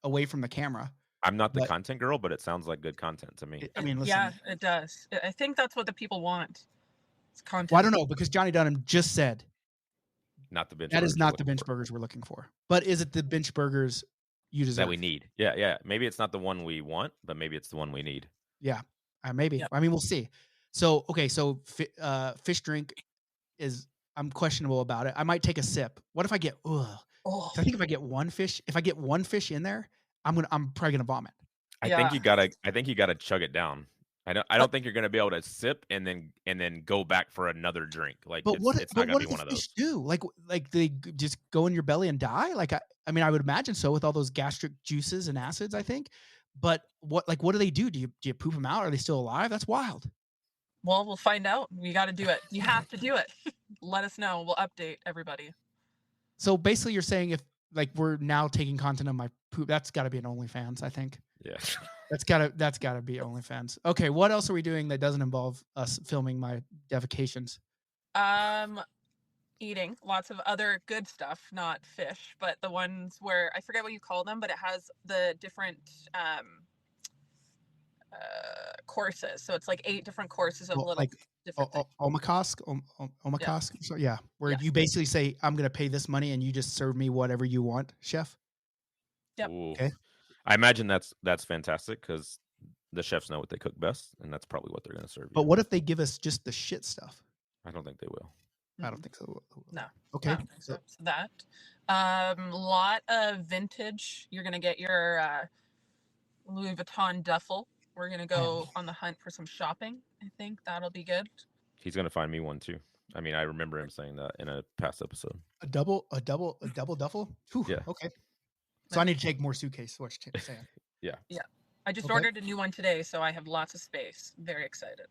away from the camera. I'm not the content girl, but it sounds like good content to me. I mean, listen. Yeah, it does. I think that's what the people want. It's content. Well, I don't know, because Johnny Dunham just said not the bench. That is not the bench burgers we're looking for. But is it the bench burgers you deserve? That we need? Yeah. Maybe it's not the one we want, but maybe it's the one we need. Yeah, maybe. Yep. I mean, we'll see. So okay, so fish drink I'm questionable about it. I might take a sip. What if I get? I think if I get one fish in there, I'm probably gonna vomit. I think you gotta chug it down. I don't think you're gonna be able to sip and then go back for another drink. Like, but it's not gonna be one of those. Do like they just go in your belly and die? Like I mean, I would imagine so with all those gastric juices and acids. I think, but what do they do? Do you poop them out? Are they still alive? That's wild. Well, we'll find out. We got to do it. You have to do it. Let us know. We'll update everybody. So basically, you're saying if like we're now taking content of my poop, that's got to be an OnlyFans, I think. Yeah. That's gotta be OnlyFans. Okay, what else are we doing that doesn't involve us filming my defecations? Eating lots of other good stuff, not fish, but the ones where I forget what you call them, but it has the different courses. So it's like 8 different courses of different omakase. So yeah, where you basically say, I'm gonna pay this money and you just serve me whatever you want, chef. Yep. Ooh. Okay. I imagine that's fantastic because the chefs know what they cook best, and that's probably what they're going to serve. But what if they give us just the shit stuff? I don't think they will. I don't think so. No. Okay. I don't think so. So that. Lot of vintage. You're going to get your Louis Vuitton duffel. We're going to go on the hunt for some shopping. I think that'll be good. He's going to find me one too. I mean, I remember him saying that in a past episode. A double duffel? Whew, yeah. Okay. So I need to take more suitcase. What you're saying? Yeah. I just ordered a new one today, so I have lots of space. Very excited.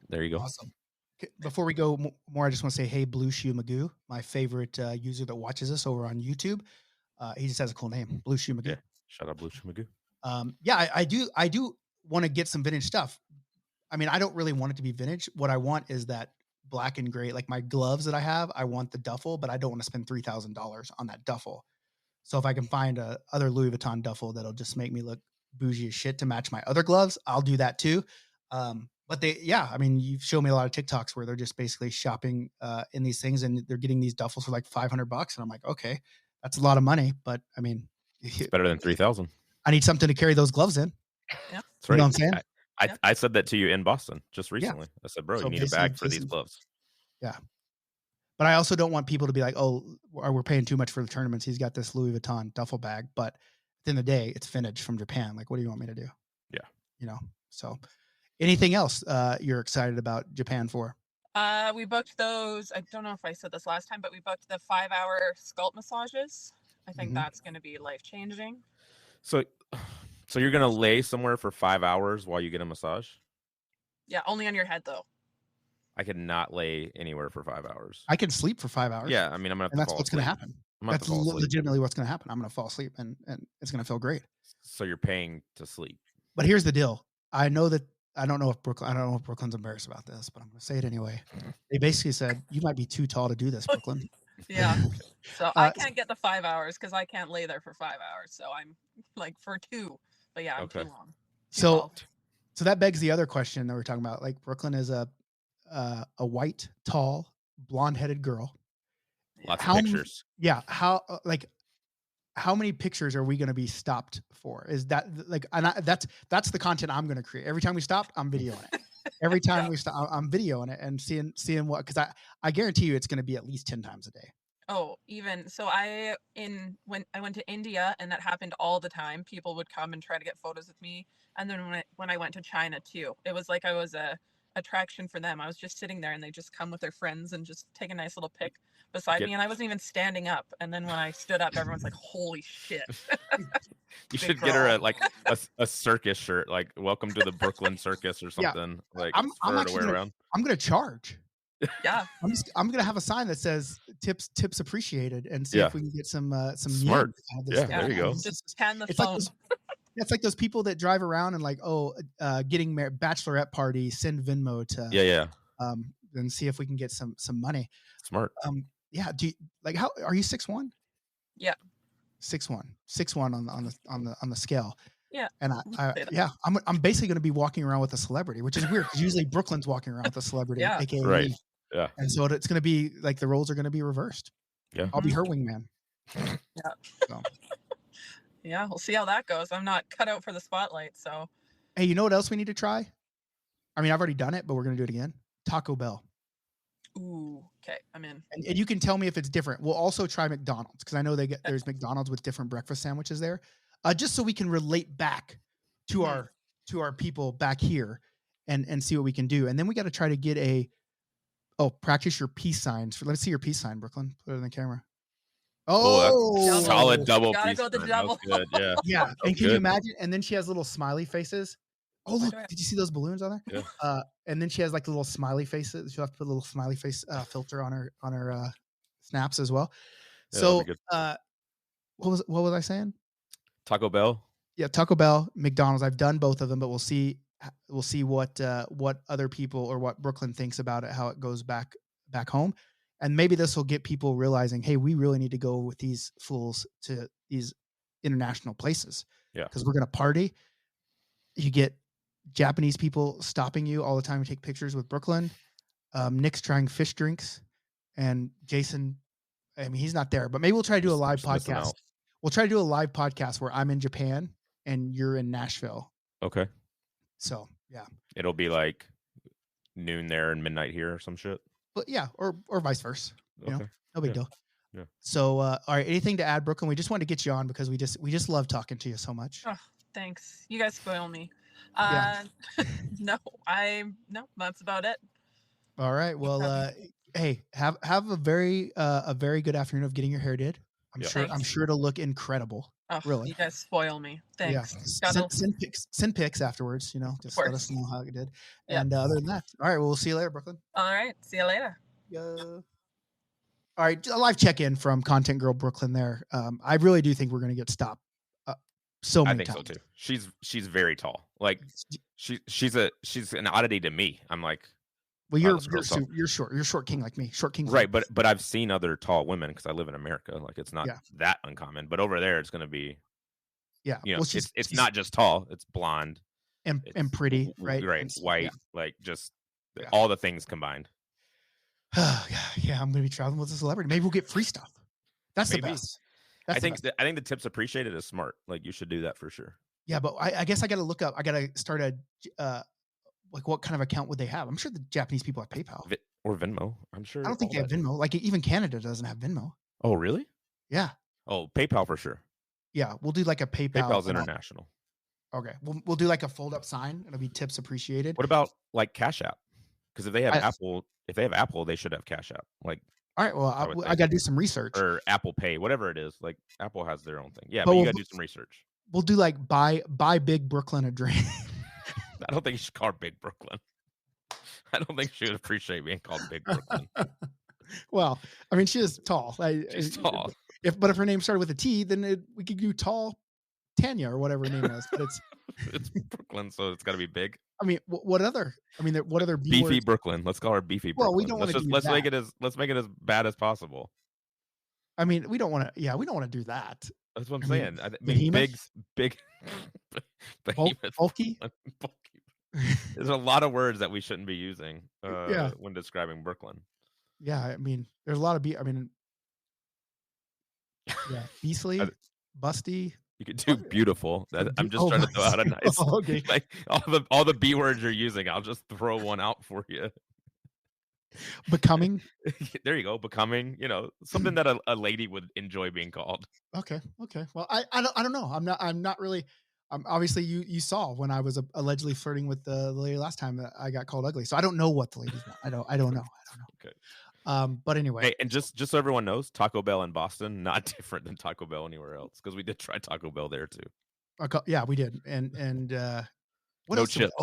There you go. Awesome. Okay, before we go more, I just want to say, hey, Blue Shoe Magoo, my favorite user that watches us over on YouTube. He just has a cool name, Blue Shoe Magoo. Yeah. Shout out Blue Shoe Magoo. I do want to get some vintage stuff. I mean, I don't really want it to be vintage. What I want is that black and gray, like my gloves that I have. I want the duffel, but I don't want to spend $3,000 on that duffel. So if I can find a other Louis Vuitton duffel that'll just make me look bougie as shit to match my other gloves, I'll do that too. But I mean, you've shown me a lot of TikToks where they're just basically shopping in these things and they're getting these duffels for like $500. And I'm like, okay, that's a lot of money. But I mean, it's better than 3,000. I need something to carry those gloves in. Yeah. That's right. You know what I'm saying? I said that to you in Boston just recently. I said, bro, you need a bag for these gloves. Yeah. But I also don't want people to be like, oh, we're paying too much for the tournaments. He's got this Louis Vuitton duffel bag. But at the end of the day, it's vintage from Japan. Like, what do you want me to do? Yeah. You know, so anything else you're excited about Japan for? We booked those. I don't know if I said this last time, but we booked the 5-hour scalp massages. I think that's going to be life-changing. So you're going to lay somewhere for 5 hours while you get a massage? Yeah, only on your head, though. I could not lay anywhere for 5 hours. I can sleep for 5 hours. Yeah, I mean, I'm gonna. That's what's going to happen. That's legitimately what's going to happen. I'm going to fall asleep, and it's going to feel great. So you're paying to sleep. But here's the deal. I don't know if Brooklyn's embarrassed about this, but I'm going to say it anyway. They basically said you might be too tall to do this, Brooklyn. Yeah. So I can't get the 5 hours because I can't lay there for 5 hours. So I'm like for 2. But yeah, I'm too long. So that begs the other question that we're talking about. Like Brooklyn is a white, tall, blonde-headed girl. Lots of pictures. Yeah. How how many pictures are we going to be stopped for? Is that like, and that's the content I'm going to create. Every time we stop, I'm videoing it. Every time we stop, I'm videoing it and seeing what, because I guarantee you it's going to be at least 10 times a day. Oh, even so, when I went to India, and that happened all the time. People would come and try to get photos with me, and then when I went to China too, it was like I was a attraction for them. I was just sitting there, and they just come with their friends and just take a nice little pic beside me, and I wasn't even standing up. And then when I stood up, everyone's like, "Holy shit!" You should get her a circus shirt, like "Welcome to the Brooklyn Circus" or something. Yeah. Like I'm gonna charge. Yeah, I'm gonna have a sign that says tips appreciated, and see if we can get some smart. Yeah, there you go. Just hand the it's phone. It's like those people that drive around and like, getting bachelorette party, send Venmo to and see if we can get some money. Smart. Yeah. Do you, like, how are you 6'1"? Yeah. 6'1" on the scale. Yeah. And I'm basically going to be walking around with a celebrity, which is weird because usually Brooklyn's walking around with a celebrity, aka right. me. Yeah. And so it's going to be like the roles are going to be reversed. Yeah. I'll be her wingman. Yeah. So. Yeah, we'll see how that goes. I'm not cut out for the spotlight, so. Hey, you know what else we need to try? I mean, I've already done it, but we're going to do it again. Taco Bell. Ooh, okay, I'm in. And you can tell me if it's different. We'll also try McDonald's because I know there's McDonald's with different breakfast sandwiches there. Just so we can relate back to our people back here and see what we can do. And then we got to try to get practice your peace signs. Let's see your peace sign, Brooklyn. Put it in the camera. Oh, solid double. Gotta go the double. Good, yeah. Yeah. And can you imagine? And then she has little smiley faces. Oh, look, did you see those balloons on there? Yeah. And then she has like little smiley faces. She'll have to put a little smiley face filter on her snaps as well. Yeah, so what was I saying? Taco Bell. Yeah, Taco Bell, McDonald's. I've done both of them, but we'll see what other people or what Brooklyn thinks about it, how it goes back home. And maybe this will get people realizing, hey, we really need to go with these fools to these international places. Yeah. Because we're gonna party. You get Japanese people stopping you all the time to take pictures with Brooklyn. Nick's trying fish drinks, and Jason, I mean, he's not there, but maybe we'll try to do a live podcast. We'll try to do a live podcast where I'm in Japan and you're in Nashville. Okay. So yeah, it'll be like noon there and midnight here or some shit. But yeah, or vice versa. You know, no big deal. Yeah. So all right, anything to add, Brooklyn? We just wanted to get you on because we just love talking to you so much. Oh, thanks. You guys spoil me. No, that's about it. All right. Well, hey, have a very good afternoon of getting your hair did. I'm sure it'll look incredible. Oh, really. You guys spoil me. Thanks. Yeah. Send pics afterwards, just let us know how it did. Yeah. And other than that, all right, we'll see you later, Brooklyn. All right. See you later. Yeah. All right, a live check-in from Content Girl Brooklyn there. I really do think we're going to get stopped so many times. I think so too. She's very tall. Like she's an oddity to me. I'm like, well, you're short. You're short king like me. Short king. Right, but I've seen other tall women because I live in America. Like it's not that uncommon. But over there, it's going to be. Yeah. Well, it's not just tall. It's blonde and pretty, right? Right. And, white, like just all the things combined. Yeah. I'm going to be traveling with a celebrity. Maybe we'll get free stuff. That's the best. I think the tips appreciated is smart. Like you should do that for sure. Yeah, but I guess I got to look up. I got to start like what kind of account would they have? I'm sure the Japanese people have PayPal or Venmo. I'm sure. I don't think they have Venmo. Like even Canada doesn't have Venmo. Oh, really? Yeah. Oh, PayPal for sure. Yeah, we'll do like a PayPal. PayPal's international. Okay, we'll do like a fold up sign. It'll be tips appreciated. What about like Cash App? Because if they have Apple, they should have Cash App. Like. All right. Well, I got to do some research. Or Apple Pay, whatever it is. Like Apple has their own thing. Yeah, but you got to do some research. We'll do like buy Big Brooklyn a drink. I don't think you should call her Big Brooklyn. I don't think she would appreciate being called Big Brooklyn. Well, I mean, she is tall. She's tall. If her name started with a T, then we could do Tall Tanya or whatever her name is. But it's Brooklyn, so it's got to be big. I mean, what other Beefy words? Brooklyn? Let's call her Beefy Brooklyn. Well, we don't want to. Let's make it as bad as possible. I mean, we don't want to. Yeah, we don't want to do that. That's what I'm saying. I mean, big, bulky. There's a lot of words that we shouldn't be using when describing Brooklyn. Yeah, I mean, there's a lot of yeah, beastly. busty. You could do beautiful. I'm just trying to throw out a nice, okay. like all the B words you're using. I'll just throw one out for you. Becoming. There you go. Becoming. Something that a lady would enjoy being called. Okay. Well, I don't know. I'm not really. Obviously, you saw when I was allegedly flirting with the lady last time that I got called ugly. So I don't know what the ladies want. I don't know. Okay. But anyway. Hey, and just so everyone knows, Taco Bell in Boston not different than Taco Bell anywhere else, because we did try Taco Bell there too. Yeah, we did. And what no else? chips.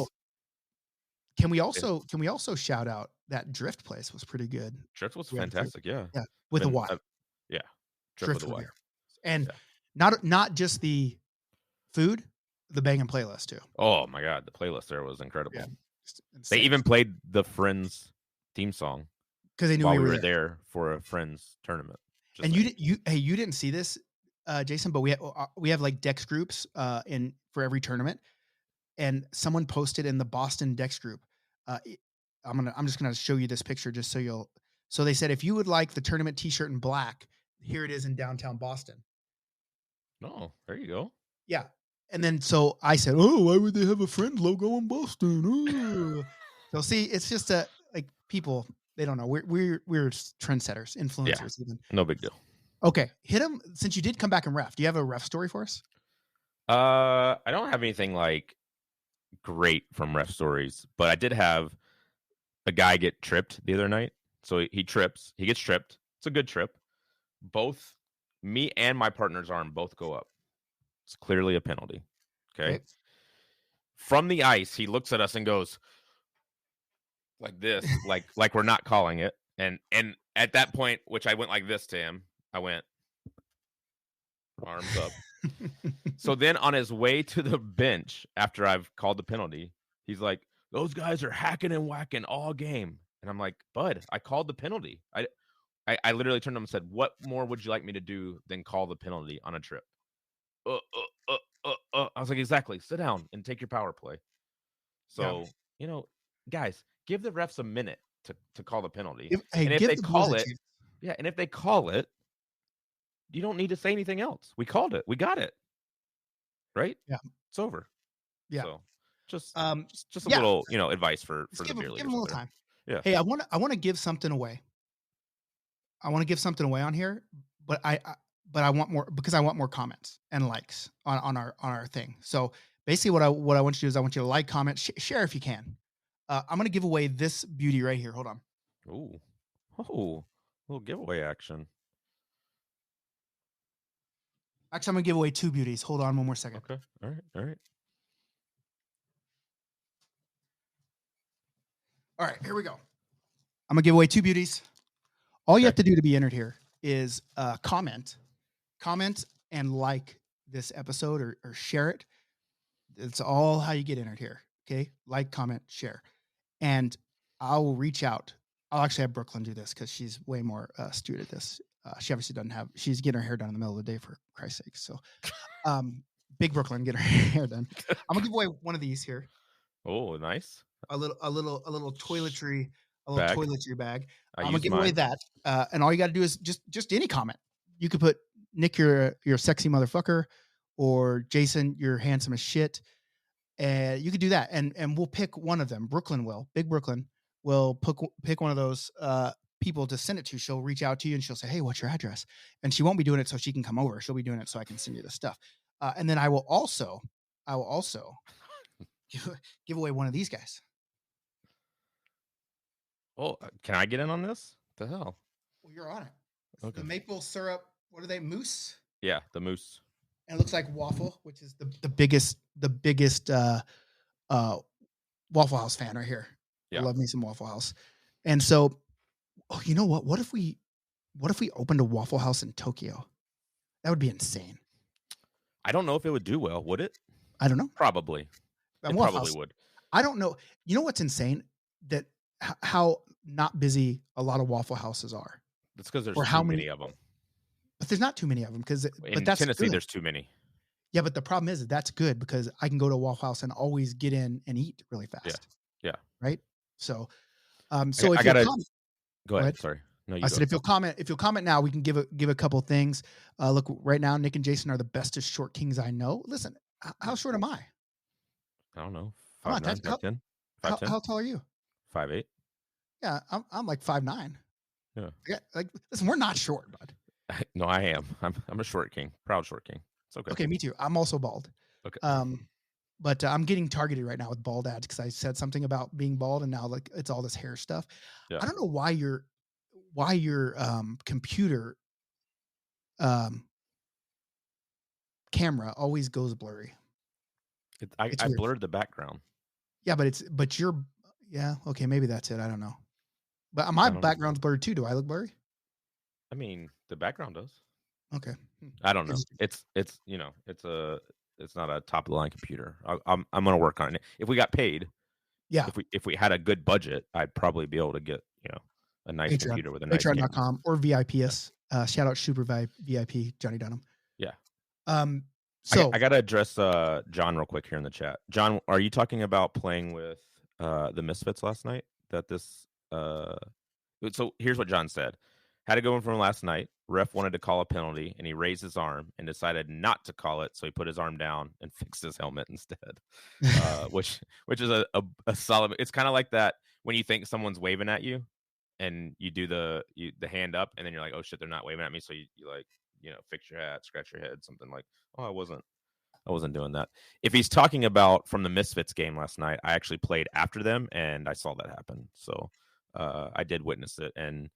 Can we also shout out that Drift place was pretty good. Drift was fantastic. Yeah. With a Y. Yeah. Drift with a Y. And not just the food, the banging playlist too. Oh my God, the playlist there was incredible. Yeah. They even played the Friends theme song because they knew while we were there for a Friends tournament. And you didn't see this, Jason, but we have like Dex groups for every tournament, and someone posted in the Boston Dex group. I'm just gonna show you this picture just so they said if you would like the tournament T-shirt in black, here it is in downtown Boston. Oh, there you go. Yeah. And then so I said, oh, why would they have a Friends logo in Boston? So see, it's just like people, they don't know. We're trendsetters, influencers even. No big deal. Okay. Hit them. Since you did come back and ref, do you have a ref story for us? I don't have anything like great from ref stories, but I did have a guy get tripped the other night. So he gets tripped. It's a good trip. Both me and my partner's arm both go up. It's clearly a penalty. Okay. From the ice, he looks at us and goes like this, like we're not calling it. And at that point, which I went like this to him, I went arms up. So then on his way to the bench, after I've called the penalty, he's like, those guys are hacking and whacking all game. And I'm like, bud, I called the penalty. I literally turned to him and said, what more would you like me to do than call the penalty on a trip? I was like, exactly. Sit down and take your power play. So, guys, give the refs a minute to call the penality. And if they call it, and if they call it, you don't need to say anything else. We called it. We got it. Right? Yeah. It's over. Yeah. So just a little, advice for the beer leaguers. Give them a little time. Yeah. Hey, I want to give something away. I want to give something away on here, but I want more because I want more comments and likes on our thing. So basically what I want you to do is I want you to like, comment, share if you can. I'm going to give away this beauty right here. Hold on. Oh, little giveaway action. Actually, I'm going to give away two beauties. Hold on one more second. Okay. All right. All right, here we go. I'm going to give away two beauties. All you have to do to be entered here is comment and like this episode or share it. It's all how you get entered here. Okay. Like, comment, share. And I will reach out. I'll actually have Brooklyn do this because she's way more astute at this. She obviously she's getting her hair done in the middle of the day for Christ's sake. So big Brooklyn, get her hair done. I'm gonna give away one of these here. Oh, nice. A little toiletry bag. I'm gonna give away that. And all you got to do is just any comment. You could put Nick, you're a sexy motherfucker, or Jason, you're handsome as shit. And you could do that, and we'll pick one of them. Big Brooklyn will pick one of those people to send it to. She'll reach out to you and she'll say, hey, what's your address? And she won't be doing it so she can come over. She'll be doing it so I can send you the stuff. And then I will also give away one of these guys. Oh, can I get in on this? What the hell? Well, you're on it. Okay. The maple syrup. What are they? Mousse? Yeah, the mousse. And it looks like waffle, which is the biggest Waffle House fan right here. Yeah. I love me some Waffle House. And so, you know what? What if we opened a Waffle House in Tokyo? That would be insane. I don't know if it would do well. Would it? I don't know. Probably. It probably would. I don't know. You know what's insane? That how not busy a lot of Waffle Houses are. That's because there's too many of them. But there's not too many of them because in Tennessee there's too many. Yeah, but the problem is that's good because I can go to a Waffle House and always get in and eat really fast. Yeah. Right. So, I gotta go ahead. Sorry. No, you I said, if you'll comment now, we can give a couple things. Look, right now, Nick and Jason are the bestest short kings I know. Listen, how short am I? I don't know. I'm not 5'9", that- 5'10", How tall are you? 5'8". Yeah, I'm like 5'9". Yeah. Like, listen, we're not short, bud. No, I am. I'm a short king, proud short king. It's okay. Okay, me too. I'm also bald. Okay. But I'm getting targeted right now with bald ads because I said something about being bald, and now like it's all this hair stuff. Yeah. I don't know why your computer camera always goes blurry. I blurred the background. Yeah, but you're yeah, okay, maybe that's it. I don't know. But my background's blurred too. Do I look blurry? I mean, the background does. Okay. I don't know. It's not a top of the line computer. I'm gonna work on it. If we got paid, yeah. If we had a good budget, I'd probably be able to get a nice Patreon, computer with a nice Patreon.com or VIPs. Shout out Super VIP Johnny Dunham. Yeah. So I gotta address John real quick here in the chat. John, are you talking about playing with the Misfits last night? So here's what John said. Had to go in from last night. Ref wanted to call a penalty, and he raised his arm and decided not to call it. So he put his arm down and fixed his helmet instead, which is a solid. It's kind of like that when you think someone's waving at you, and you do the hand up, and then you're like, oh shit, they're not waving at me. So you like fix your hat, scratch your head, something like, oh, I wasn't doing that. If he's talking about from the Misfits game last night, I actually played after them, and I saw that happen. So I did witness it, and.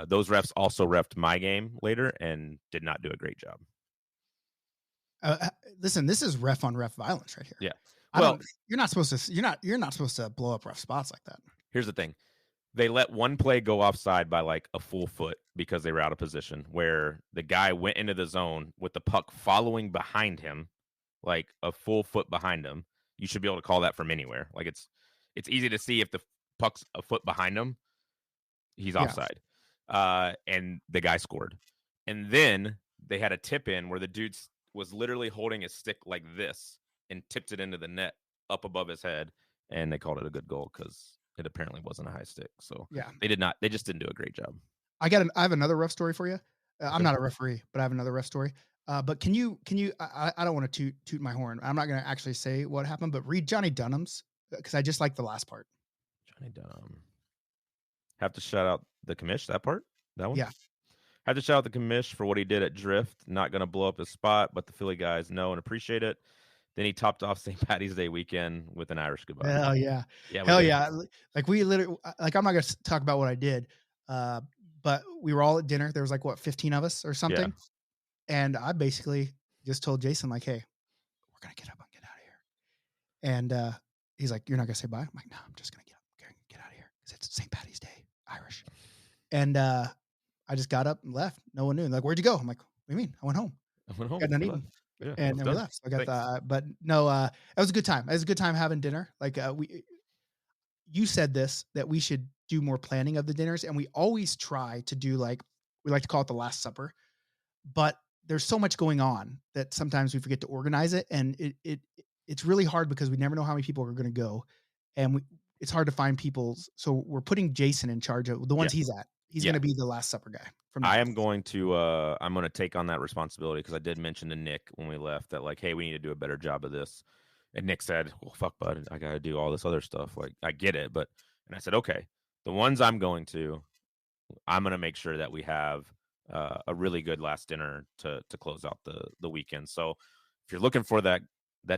Those refs also refed my game later and did not do a great job. Listen, this is ref on ref violence right here. Yeah. Well, you're not supposed to blow up rough spots like that. Here's the thing. They let one play go offside by like a full foot because they were out of position, where the guy went into the zone with the puck following behind him, like a full foot behind him. You should be able to call that from anywhere. Like it's easy to see if the puck's a foot behind him, he's offside. And the guy scored. And then they had a tip in where the dude was literally holding his stick like this and tipped it into the net up above his head. And they called it a good goal because it apparently wasn't a high stick. So yeah, they just didn't do a great job. I have another ref story for you. I'm not a referee, but I have another ref story. But can you, I don't want to toot my horn. I'm not going to actually say what happened, but read Johnny Dunham's because I just like the last part. Johnny Dunham. Have to shout out the commish, that part? That one? Yeah. Have to shout out the commish for what he did at Drift. Not going to blow up his spot, but the Philly guys know and appreciate it. Then he topped off St. Patty's Day weekend with an Irish goodbye. Hell yeah. Hell yeah. Like we literally, like I'm not going to talk about what I did, but we were all at dinner. There was like, 15 of us or something. Yeah. And I basically just told Jason, like, hey, we're going to get up and get out of here. And he's like, you're not going to say bye? I'm like, no, I'm just going to get out of here because it's St. Patty's Day. Irish. And I just got up and left. No one knew. Like, where'd you go? I'm like, what do you mean? I went home. Got done eating. Yeah, and then we left. So I got the, but no, it was a good time. It was a good time having dinner. Like you said this, that we should do more planning of the dinners. And we always try to do we like to call it the Last Supper, but there's so much going on that sometimes we forget to organize it. And it's really hard because we never know how many people are going to go. And it's hard to find people's. So we're putting Jason in charge of the ones he's at. He's going to be the Last Supper guy. I'm going to take on that responsibility because I did mention to Nick when we left that like, hey, we need to do a better job of this. And Nick said, well, fuck, bud, I got to do all this other stuff. Like, I get it. And I said, okay, the ones I'm going to make sure that we have a really good last dinner to close out the weekend. So if you're looking for that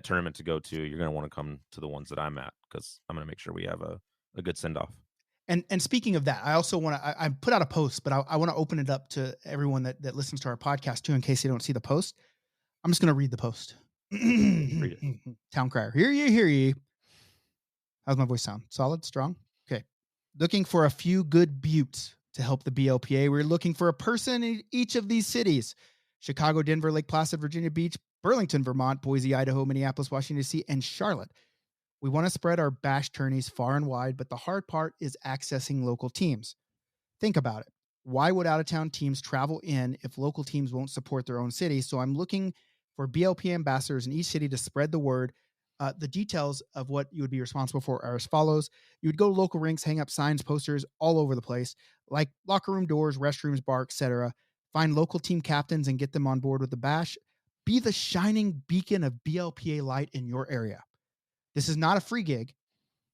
tournament to go to, you're going to want to come to the ones that I'm at because I'm going to make sure we have a good send off. And speaking of that, I also want to, I put out a post, but I want to open it up to everyone that listens to our podcast too, in case you don't see the post. I'm just going to read the post. Read it. Town crier. Hear ye. How's my voice sound? Solid? Strong? Okay. Looking for a few good buttes to help the BLPA. We're looking for a person in each of these cities: Chicago, Denver, Lake Placid, Virginia Beach, Burlington, Vermont, Boise, Idaho, Minneapolis, Washington, D.C., and Charlotte. We want to spread our bash tourneys far and wide, but the hard part is accessing local teams. Think about it. Why would out-of-town teams travel in if local teams won't support their own city? So I'm looking for BLP ambassadors in each city to spread the word The details of what you would be responsible for are as follows. You would go to local rinks, hang up signs, posters all over the place, like locker room doors, restrooms, bar, etc. Find local team captains and get them on board with the bash. Be the shining beacon of BLPA light in your area. This is not a free gig.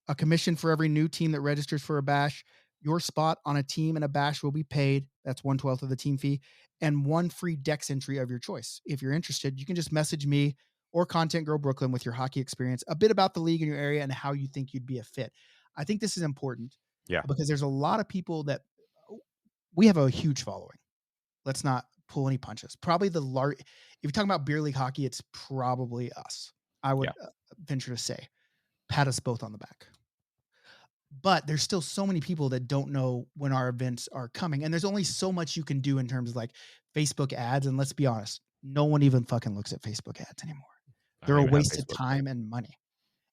A commission for every new team that registers for a bash. Your spot on a team and a bash will be paid. That's 1/12 of the team fee, and one free Dex entry of your choice. If you're interested, you can just message me or Content Girl Brooklyn with your hockey experience, a bit about the league in your area and how you think you'd be a fit. I think this is important. Yeah. Because there's a lot of people that we have a huge following. Let's not pull any punches. Probably the large, if you're talking about beer league hockey, it's probably us. I would venture to say, pat us both on the back. But there's still so many people that don't know when our events are coming. And there's only so much you can do in terms of like Facebook ads. And let's be honest, no one even fucking looks at Facebook ads anymore. They're a waste of time and money.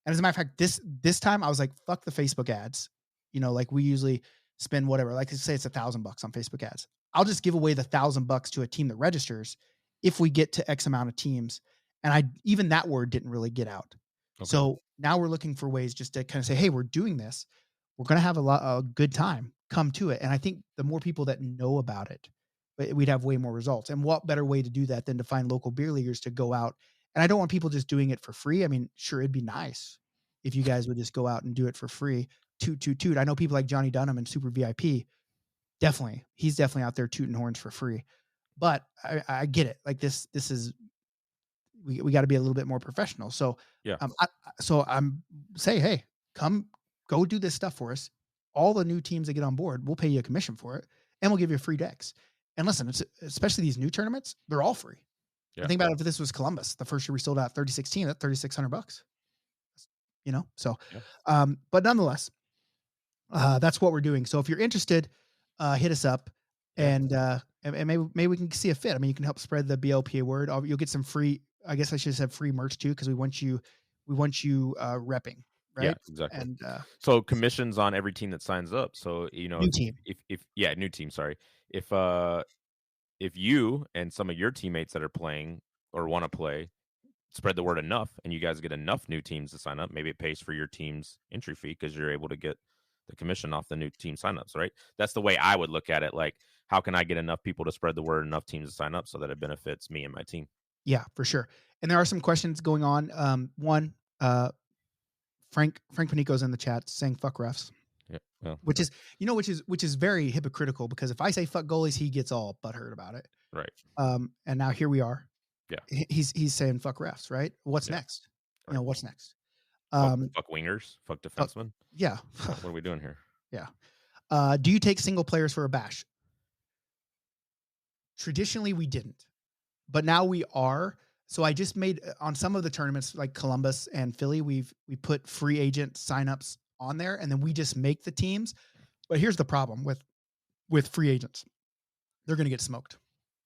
And as a matter of fact, this time I was like, fuck the Facebook ads. You know, like we usually spend whatever, like let's say it's $1,000 on Facebook ads. I'll just give away the $1,000 to a team that registers if we get to X amount of teams. And even that word didn't really get out. Okay. So now we're looking for ways just to kind of say, hey, we're doing this. We're going to have a good time. Come to it. And I think the more people that know about it, we'd have way more results. And what better way to do that than to find local beer leaguers to go out. And I don't want people just doing it for free. I mean, sure, it'd be nice if you guys would just go out and do it for free. Toot. I know people like Johnny Dunham and Super VIP. Definitely. He's definitely out there tooting horns for free. But I get it. Like this is, we got to be a little bit more professional. So, I'm say, hey, go do this stuff for us. All the new teams that get on board, we'll pay you a commission for it, and we'll give you a free Dex. And listen, especially these new tournaments, they're all free. Yeah. Think about it, if this was Columbus, the first year we sold out 3016 at $3,600. You know, so, but nonetheless, that's what we're doing. So if you're interested, hit us up, and maybe we can see a fit. I mean, you can help spread the BLPA word. You'll get some free. I guess I should have said free merch too, because we want you repping. Right? Yeah, exactly. And so commissions on every team that signs up. So, you know, new team. New team. Sorry. If you and some of your teammates that are playing or want to play spread the word enough, and you guys get enough new teams to sign up, maybe it pays for your team's entry fee because you're able to get the commission off the new team signups, right? That's the way I would look at it. Like, how can I get enough people to spread the word, enough teams to sign up so that it benefits me and my team? Yeah, for sure. And there are some questions going on. One, Frank Panico's in the chat saying fuck refs. Yeah, well, which is very hypocritical, because if I say fuck goalies, he gets all butthurt about it. Right. And now here we are. Yeah. He's saying fuck refs, right? What's next? Right. You know, what's next? Fuck wingers, fuck defensemen. Yeah. What are we doing here? Yeah. Do you take single players for a bash? Traditionally, we didn't, but now we are. So I just made, on some of the tournaments like Columbus and Philly, we put free agent signups on there, and then we just make the teams. But here's the problem with free agents. They're going to get smoked.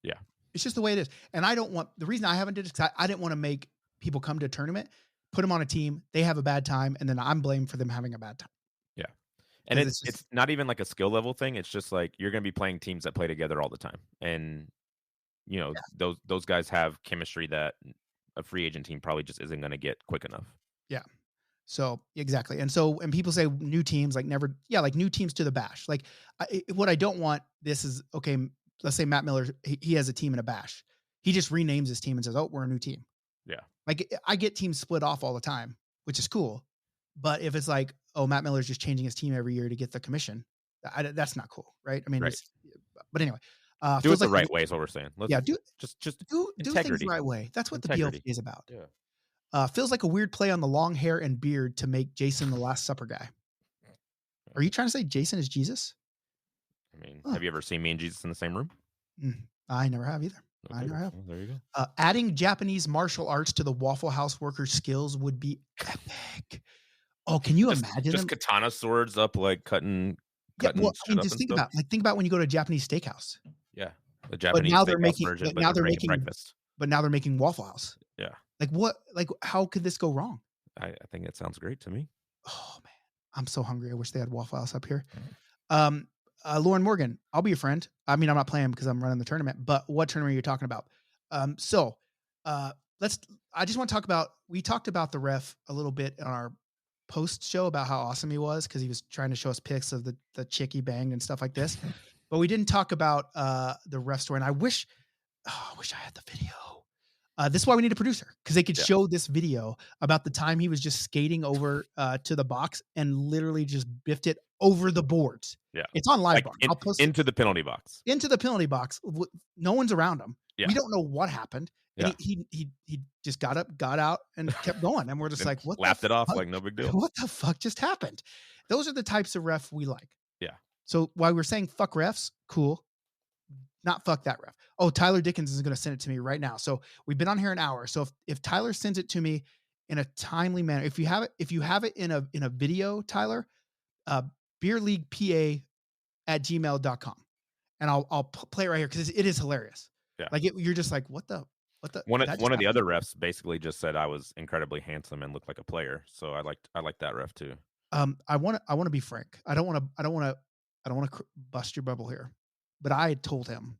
Yeah. It's just the way it is. And the reason I haven't did it, I didn't want to make people come to a tournament, put them on a team, they have a bad time, and then I'm blamed for them having a bad time. Yeah. And it's not even like a skill level thing. It's just like, you're going to be playing teams that play together all the time. And, you know, those guys have chemistry that a free agent team probably just isn't going to get quick enough. Yeah. So exactly. And people say new teams, like never. Yeah. Like new teams to the bash. Like what I don't want, this is, okay, let's say Matt Miller, he has a team in a bash. He just renames his team and says, oh, we're a new team. Yeah. Like I get teams split off all the time, which is cool. But if it's like, oh, Matt Miller's just changing his team every year to get the commission, that's not cool. Right. I mean, right. But anyway, do it the right way is what we're saying. Do things the right way. That's what integrity. The BLP is about. Yeah. Feels like a weird play on the long hair and beard to make Jason the Last Supper guy. Are you trying to say Jason is Jesus? I mean, have you ever seen me and Jesus in the same room? I never have either. Okay. I never have. Well, there you go. Adding Japanese martial arts to the Waffle House workers' skills would be epic. Oh, can you imagine? Just katana swords up, like cutting. Yeah, well, I mean, just think about when you go to a Japanese steakhouse. Yeah, the Japanese version. Now they're making breakfast. But now they're making Waffle House. Yeah. Like what? Like how could this go wrong? I think it sounds great to me. Oh man, I'm so hungry. I wish they had Waffle House up here. Lauren Morgan, I'll be your friend. I mean, I'm not playing because I'm running the tournament, but what tournament are you talking about? So I just want to talk about, we talked about the ref a little bit on our post show about how awesome he was, because he was trying to show us pics of the chick he banged and stuff like this. But we didn't talk about the ref story. And I wish I had the video. This is why we need a producer, because they could show this video about the time he was just skating over to the box and literally just biffed it over the boards. Yeah. It's on live. Like I'll post into the penalty box. Into the penalty box. No one's around him. Yeah. We don't know what happened. And he just got up, got out, and kept going. And we're just like, what? Laughed it off fuck? like no big deal. What the fuck just happened? Those are the types of ref we like. Yeah. So while we're saying fuck refs, cool. Not fuck that ref. Oh, Tyler Dickens is going to send it to me right now. So we've been on here an hour. So if Tyler sends it to me in a timely manner, if you have it in a video, Tyler, beerleaguepa@gmail.com, and I'll play it right here, because it is hilarious. Yeah. Like you're just like, what the one of the other refs basically just said I was incredibly handsome and looked like a player. So I liked that ref too. I want to be frank. I don't want to bust your bubble here. But I had told him,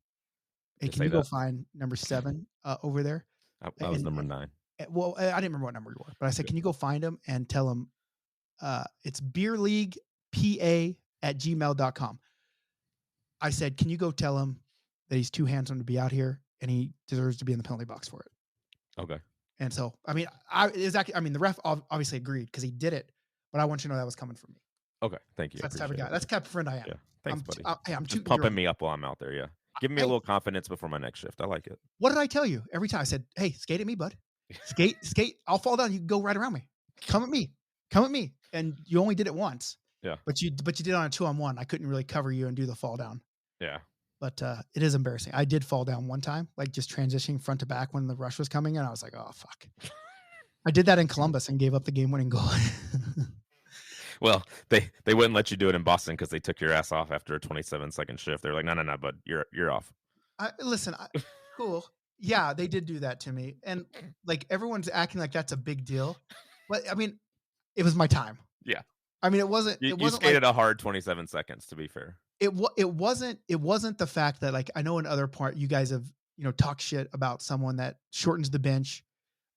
hey, can you go find number 7 over there? That was number 9. Well, I didn't remember what number you were, but I said, can you go find him and tell him it's beerleaguepa@gmail.com. I said, can you go tell him that he's too handsome to be out here and he deserves to be in the penalty box for it? Okay. And so, I mean, the ref obviously agreed because he did it, but I want you to know that was coming from me. Okay. Thank you. So that's the type of guy. That's the type of friend I am. Yeah. Thanks, buddy. I'm just pumping me up while I'm out there. Yeah. Give me a little confidence before my next shift. I like it. What did I tell you? Every time I said, hey, skate at me, bud. Skate. I'll fall down. You can go right around me. Come at me. And you only did it once. Yeah. But you did it on a 2-on-1. I couldn't really cover you and do the fall down. Yeah. But it is embarrassing. I did fall down one time, like just transitioning front to back when the rush was coming in. I was like, oh, fuck. I did that in Columbus and gave up the game-winning goal. Well, they wouldn't let you do it in Boston because they took your ass off after a 27-second shift. They're like, no, bud, you're off. Listen, cool. Yeah, they did do that to me, and like everyone's acting like that's a big deal, but I mean, it was my time. Yeah. I mean, it wasn't. You skated a hard 27 seconds. To be fair, it wasn't the fact that, like, I know in other part you guys have talked shit about someone that shortens the bench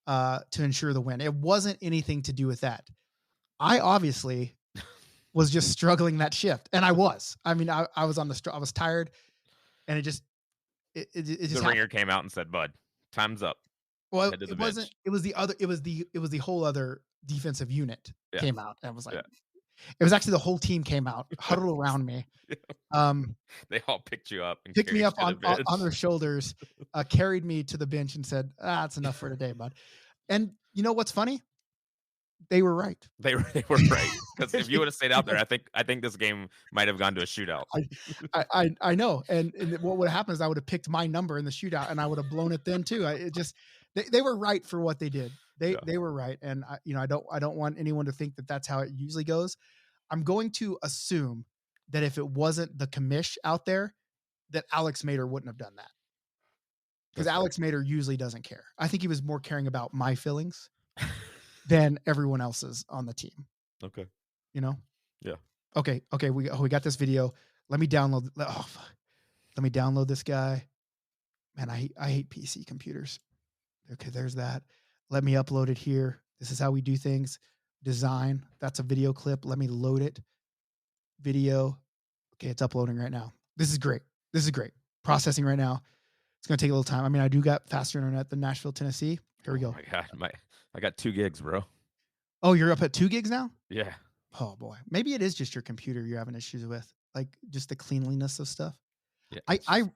to ensure the win. It wasn't anything to do with that. I obviously was just struggling that shift, and I was. I mean, I was on I was tired, and it just the ringer came out and said, "Bud, time's up." Well, it wasn't. It was the other. It was the whole other defensive unit came out, and was like, it was actually the whole team came out, huddled around me. They all picked you up, and picked me up on their shoulders, carried me to the bench, and said, "That's enough for today, bud." And you know what's funny? They were right. They were right, because if you would have stayed out there, I think this game might have gone to a shootout. I know, and what would have happened is I would have picked my number in the shootout, and I would have blown it then too. They were right for what they did. They were right, and I don't want anyone to think that that's how it usually goes. I'm going to assume that if it wasn't the commish out there, that Alex Mader wouldn't have done that, because Alex Mader usually doesn't care. I think he was more caring about my feelings than everyone else's on the team. Okay. Yeah. Okay. We got this video. Let me download. Let me download this guy. Man, I hate PC computers. Okay, there's that. Let me upload it here. This is how we do things. Design. That's a video clip. Let me load it. Video. Okay, it's uploading right now. This is great. Processing right now. It's going to take a little time. I mean, I do got faster internet than Nashville, Tennessee. Here we go. Oh my God. I got 2 gigs, bro. Oh, you're up at 2 gigs now? Yeah. Oh boy. Maybe it is just your computer you're having issues with, like just the cleanliness of stuff. Yeah.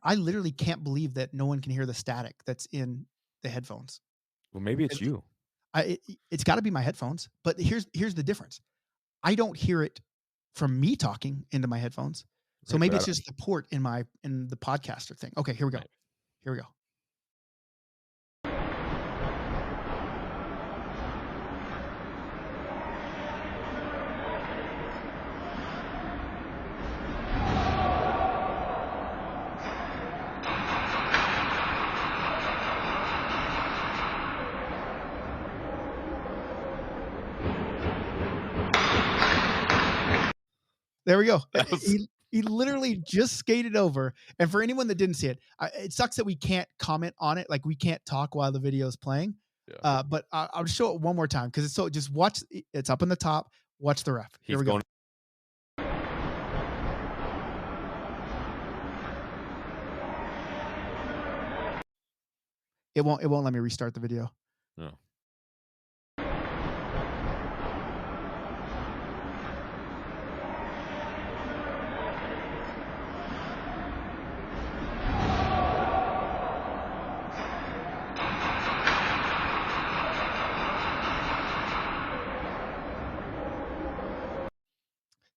I literally can't believe that no one can hear the static that's in the headphones. Well, maybe it's you. It's got to be my headphones, but here's the difference. I don't hear it from me talking into my headphones. So maybe it's just the port in the podcaster thing. Okay, here we go. Here we go. There we go. He literally just skated over. And for anyone that didn't see it, it sucks that we can't comment on it. Like, we can't talk while the video is playing. Yeah. But I'll just show it one more time because it's so. Just watch. It's up in the top. Watch the ref. Here we go. It won't let me restart the video. No.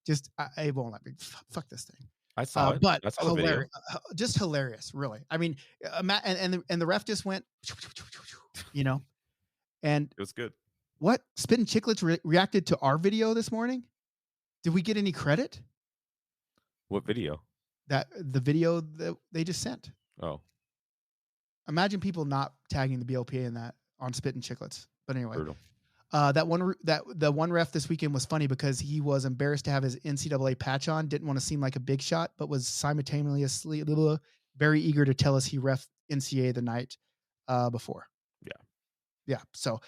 Just it won't let me. Fuck this thing. I saw it. But I saw the video. Just hilarious, really. I mean, and the ref just went, and it was good. What Spittin' Chicklets reacted to our video this morning? Did we get any credit? What video? The video that they just sent. Oh, imagine people not tagging the BLPA in that on Spittin' Chicklets. But anyway, brutal. The one ref this weekend was funny because he was embarrassed to have his NCAA patch on, didn't want to seem like a big shot, but was simultaneously very eager to tell us he ref NCAA the night before. Yeah. So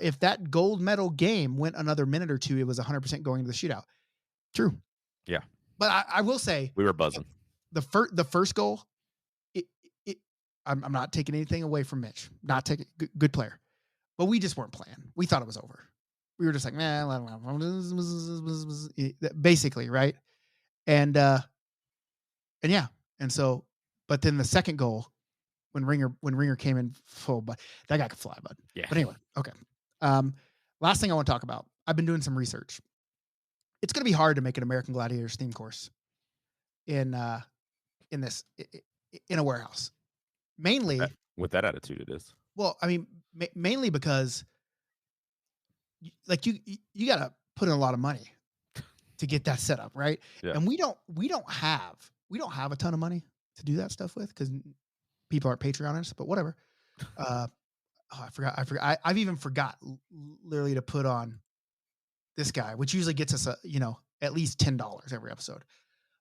if that gold medal game went another minute or two, it was 100% going into the shootout. True. Yeah. But I will say we were buzzing. The first goal. I'm not taking anything away from Mitch. Not taking good player. But we just weren't playing. We thought it was over. We were just like, man, basically, right? And yeah. And so, but then the second goal, when Ringer came in full, but that guy could fly, bud. Yeah. But anyway, okay. Last thing I want to talk about. I've been doing some research. It's going to be hard to make an American Gladiators theme course in a warehouse. Mainly with that attitude, it is. Well, I mean, mainly because like you got to put in a lot of money to get that set up, right? Yeah. And we don't have a ton of money to do that stuff with because people aren't Patreoners, but whatever. I forgot. I've even forgot literally to put on this guy, which usually gets us at least $10 every episode.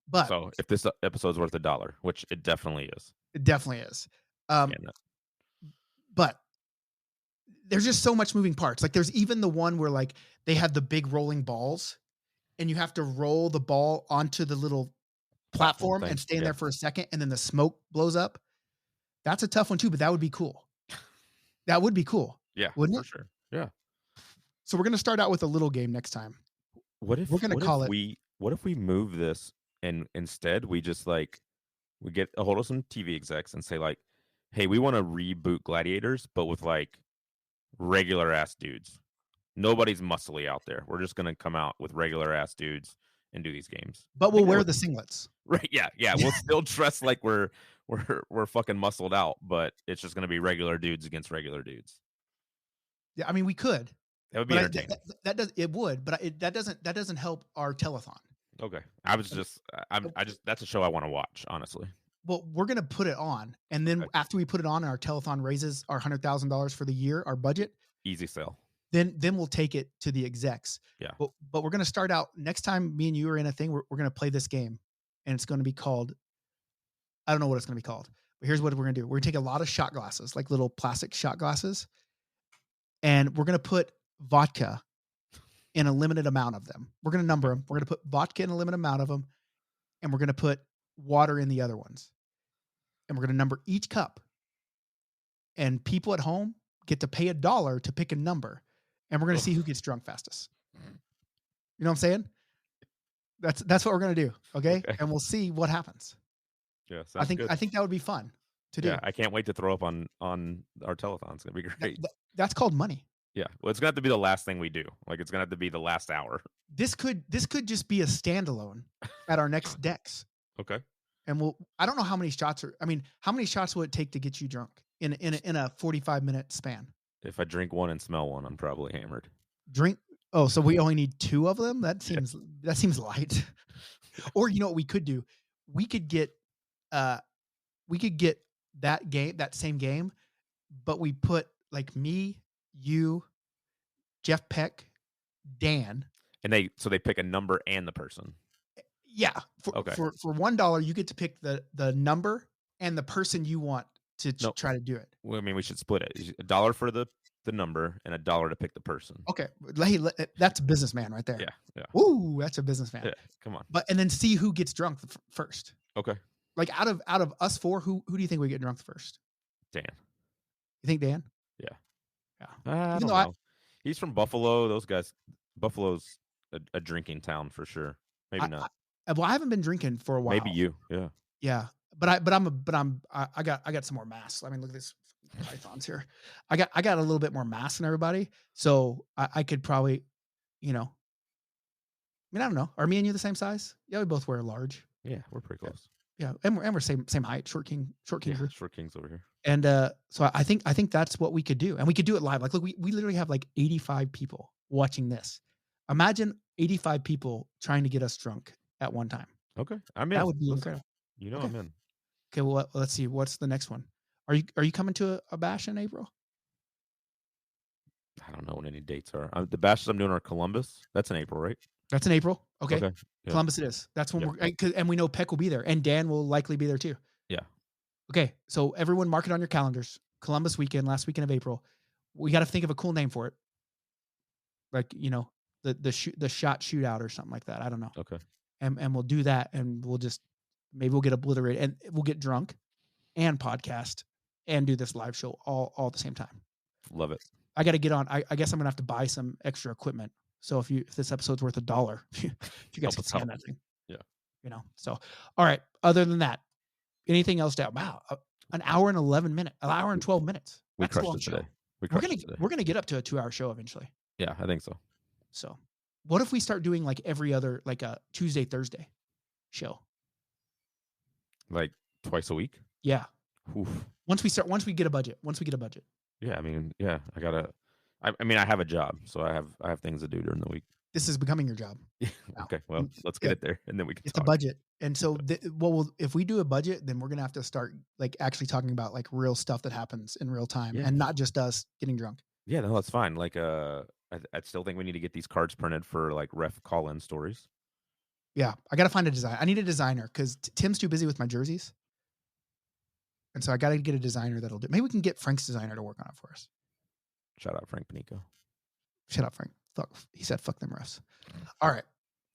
But so if this episode's worth $1, which it definitely is. It definitely is. But there's just so much moving parts. Like there's even the one where like they have the big rolling balls and you have to roll the ball onto the little platform and stay in there for a second. And then the smoke blows up. That's a tough one too, but that would be cool. That would be cool. Yeah. Wouldn't for it? Sure. Yeah. So we're going to start out with a little game next time. What if we move this and instead we just like, we get a hold of some TV execs and say like, hey, we want to reboot Gladiators, but with like regular ass dudes. Nobody's muscly out there. We're just gonna come out with regular ass dudes and do these games. But we'll wear the singlets. Right? Yeah. We'll still dress like we're fucking muscled out, but it's just gonna be regular dudes against regular dudes. Yeah, I mean we could. That would be entertaining. That doesn't help our telethon. Okay. That's a show I want to watch, honestly. Well, we're going to put it on. And then after we put it on and our telethon raises our $100,000 for the year, our budget. Easy sell. Then we'll take it to the execs. Yeah. But we're going to start out next time me and you are in a thing. We're going to play this game and it's going to be called, I don't know what it's going to be called, but here's what we're going to do. We're going to take a lot of shot glasses, like little plastic shot glasses. And we're going to put vodka in a limited amount of them. We're going to number them. We're going to put vodka in a limited amount of them. And we're going to put water in the other ones. And we're going to number each cup. And people at home get to pay $1 to pick a number. And we're going to see who gets drunk fastest. You know what I'm saying? That's what we're going to do. Okay? And we'll see what happens. Yeah. I think that would be fun to do. Yeah. I can't wait to throw up on our telethon. It's going to be great. That's called money. Yeah. Well, it's going to have to be the last thing we do. Like it's going to have to be the last hour. This could just be a standalone at our next Dex. Okay. And I don't know how many shots how many shots will it take to get you drunk in a 45-minute span? If I drink one and smell one, I'm probably hammered. Oh, so we only need 2 of them? That seems light. Or you know what we could do? We could get that same game, but we put like me, you, Jeff Peck, Dan. And they pick a number and the person. Yeah. For $1, you get to pick the number and the person you want to try to do it. Well, I mean, we should split it. $1 for the the number and $1 to pick the person. Okay, hey, that's a businessman right there. Yeah. Ooh, that's a businessman. Yeah, come on. But and then see who gets drunk first. Okay. Like out of us four, who do you think we get drunk first? Dan. You think Dan? Yeah. I don't know. He's from Buffalo. Those guys. Buffalo's a drinking town for sure. Maybe not. Well, I haven't been drinking for a while. Maybe you. Yeah. Yeah, I got some more mass. I mean, look at this pythons here. I got a little bit more mass than everybody, so I could probably, I mean, I don't know. Are me and you the same size? Yeah, we both wear large. Yeah, we're pretty close. Yeah, and we're same height. Short king. Yeah, short kings over here. And so I think that's what we could do, and we could do it live. Like, look, we literally have like 85 people watching this. Imagine 85 people trying to get us drunk at one time. Okay, I'm in. That would be incredible. Okay. I'm in. Okay, well, let's see. What's the next one? Are you coming to a bash in April? I don't know when any dates are. The bashes I'm doing are Columbus. That's in April, right? That's in April. Okay. Yeah. Columbus it is. That's when and we know Peck will be there, and Dan will likely be there too. Yeah. Okay, so everyone mark it on your calendars. Columbus weekend, last weekend of April. We got to think of a cool name for it. Like, the shot shootout or something like that. I don't know. Okay. And we'll do that, and maybe we'll get obliterated, and we'll get drunk and podcast and do this live show all at the same time. Love it. I got to get on. I guess I'm gonna have to buy some extra equipment. So if this episode's worth $1, if you guys can scan that thing. Yeah. So all right. Other than that, anything else down? Wow, an hour and 11 minutes, an hour and 12 minutes. We crushed it today. We're gonna get up to a 2-hour show eventually. Yeah, I think so. So, what if we start doing like every other, like a Tuesday, Thursday show? Like twice a week? Yeah. Oof. Once we get a budget. Yeah, I mean, yeah, I have a job, so I have things to do during the week. This is becoming your job. Okay, well, let's get it there, and then we can. It's a budget, and so if we do a budget, then we're gonna have to start like actually talking about like real stuff that happens in real time, and not just us getting drunk. Yeah, no, that's fine. Like, I still think we need to get these cards printed for like ref call-in stories. Yeah, I got to find a design. I need a designer because Tim's too busy with my jerseys. And so I got to get a designer that'll do. Maybe we can get Frank's designer to work on it for us. Shout out Frank Panico. Shut up, Frank. He said, "Fuck them refs." All right.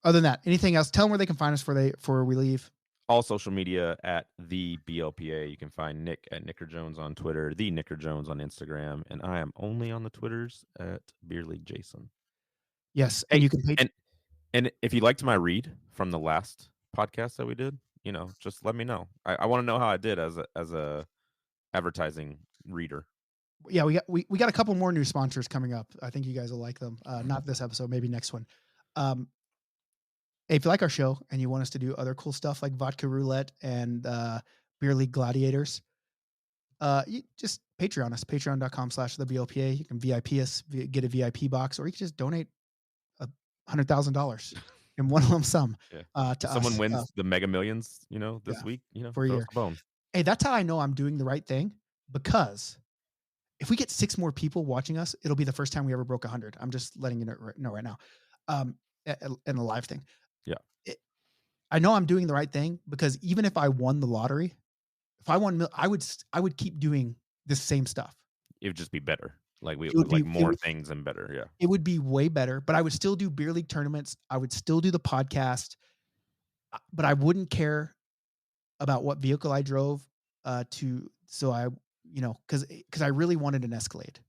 Other than that, anything else? Tell them where they can find us before we leave. All social media at the BLPA. You can find Nick at Nicker Jones on Twitter, the Nicker Jones on Instagram, and I am only on the Twitters at Beer League Jason. Yes, and you can pay. And if you liked my read from the last podcast that we did, just let me know. I want to know how I did as a advertising reader. Yeah, we got a couple more new sponsors coming up. I think you guys will like them. Not this episode, maybe next one. If you like our show and you want us to do other cool stuff like Vodka Roulette and Beer League Gladiators, you just Patreon us, patreon.com/theblpa. You can VIP us, get a VIP box, or you can just donate $100,000 in one lump sum to Someone us. wins the Mega Millions, this week, for a year. Hey, that's how I know I'm doing the right thing, because if we get 6 more people watching us, it'll be the first time we ever broke 100. I'm just letting you know right now, in the live thing. Yeah, I know I'm doing the right thing because even if I won the lottery, if I won, I would keep doing the same stuff. It would just be better. Like we would like more things and better. Yeah, it would be way better. But I would still do beer league tournaments. I would still do the podcast, but I wouldn't care about what vehicle I drove. So I, because I really wanted an Escalade.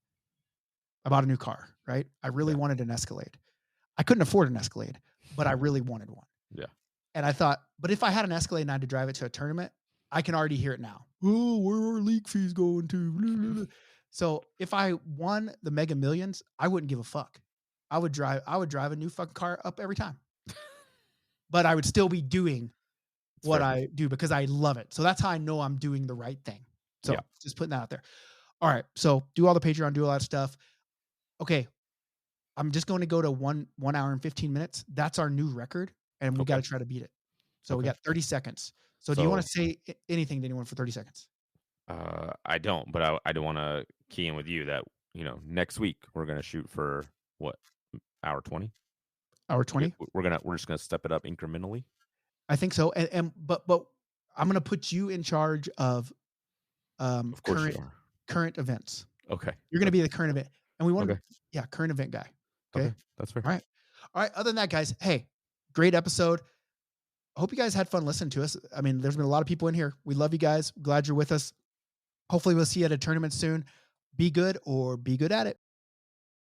I bought a new car, right? I really wanted an Escalade. I couldn't afford an Escalade, but I really wanted one. Yeah. And I thought, but if I had an Escalade and I had to drive it to a tournament, I can already hear it now. Oh, where are league fees going to? So if I won the Mega Millions, I wouldn't give a fuck. I would drive a new fucking car up every time. But I would still be doing what I do because I love it. So that's how I know I'm doing the right thing. So just putting that out there. All right. So do all the Patreon, do a lot of stuff. Okay. I'm just going to go to 1 hour and 15 minutes. That's our new record. And we got to try to beat it. So we got 30 seconds. So do you want to say anything to anyone for 30 seconds? I don't, but I do want to key in with you that, next week we're going to shoot for what, hour 20? Hour 20? We're just going to step it up incrementally. I think so. But I'm going to put you in charge of course current events. Okay. You're going to be the current event. And we want Okay. to, current event guy. Okay. That's fair. All right. All right. Other than that, guys, hey, great episode. I hope you guys had fun listening to us. I mean, there's been a lot of people in here. We love you guys. Glad you're with us. Hopefully we'll see you at a tournament soon. Be good or be good at it.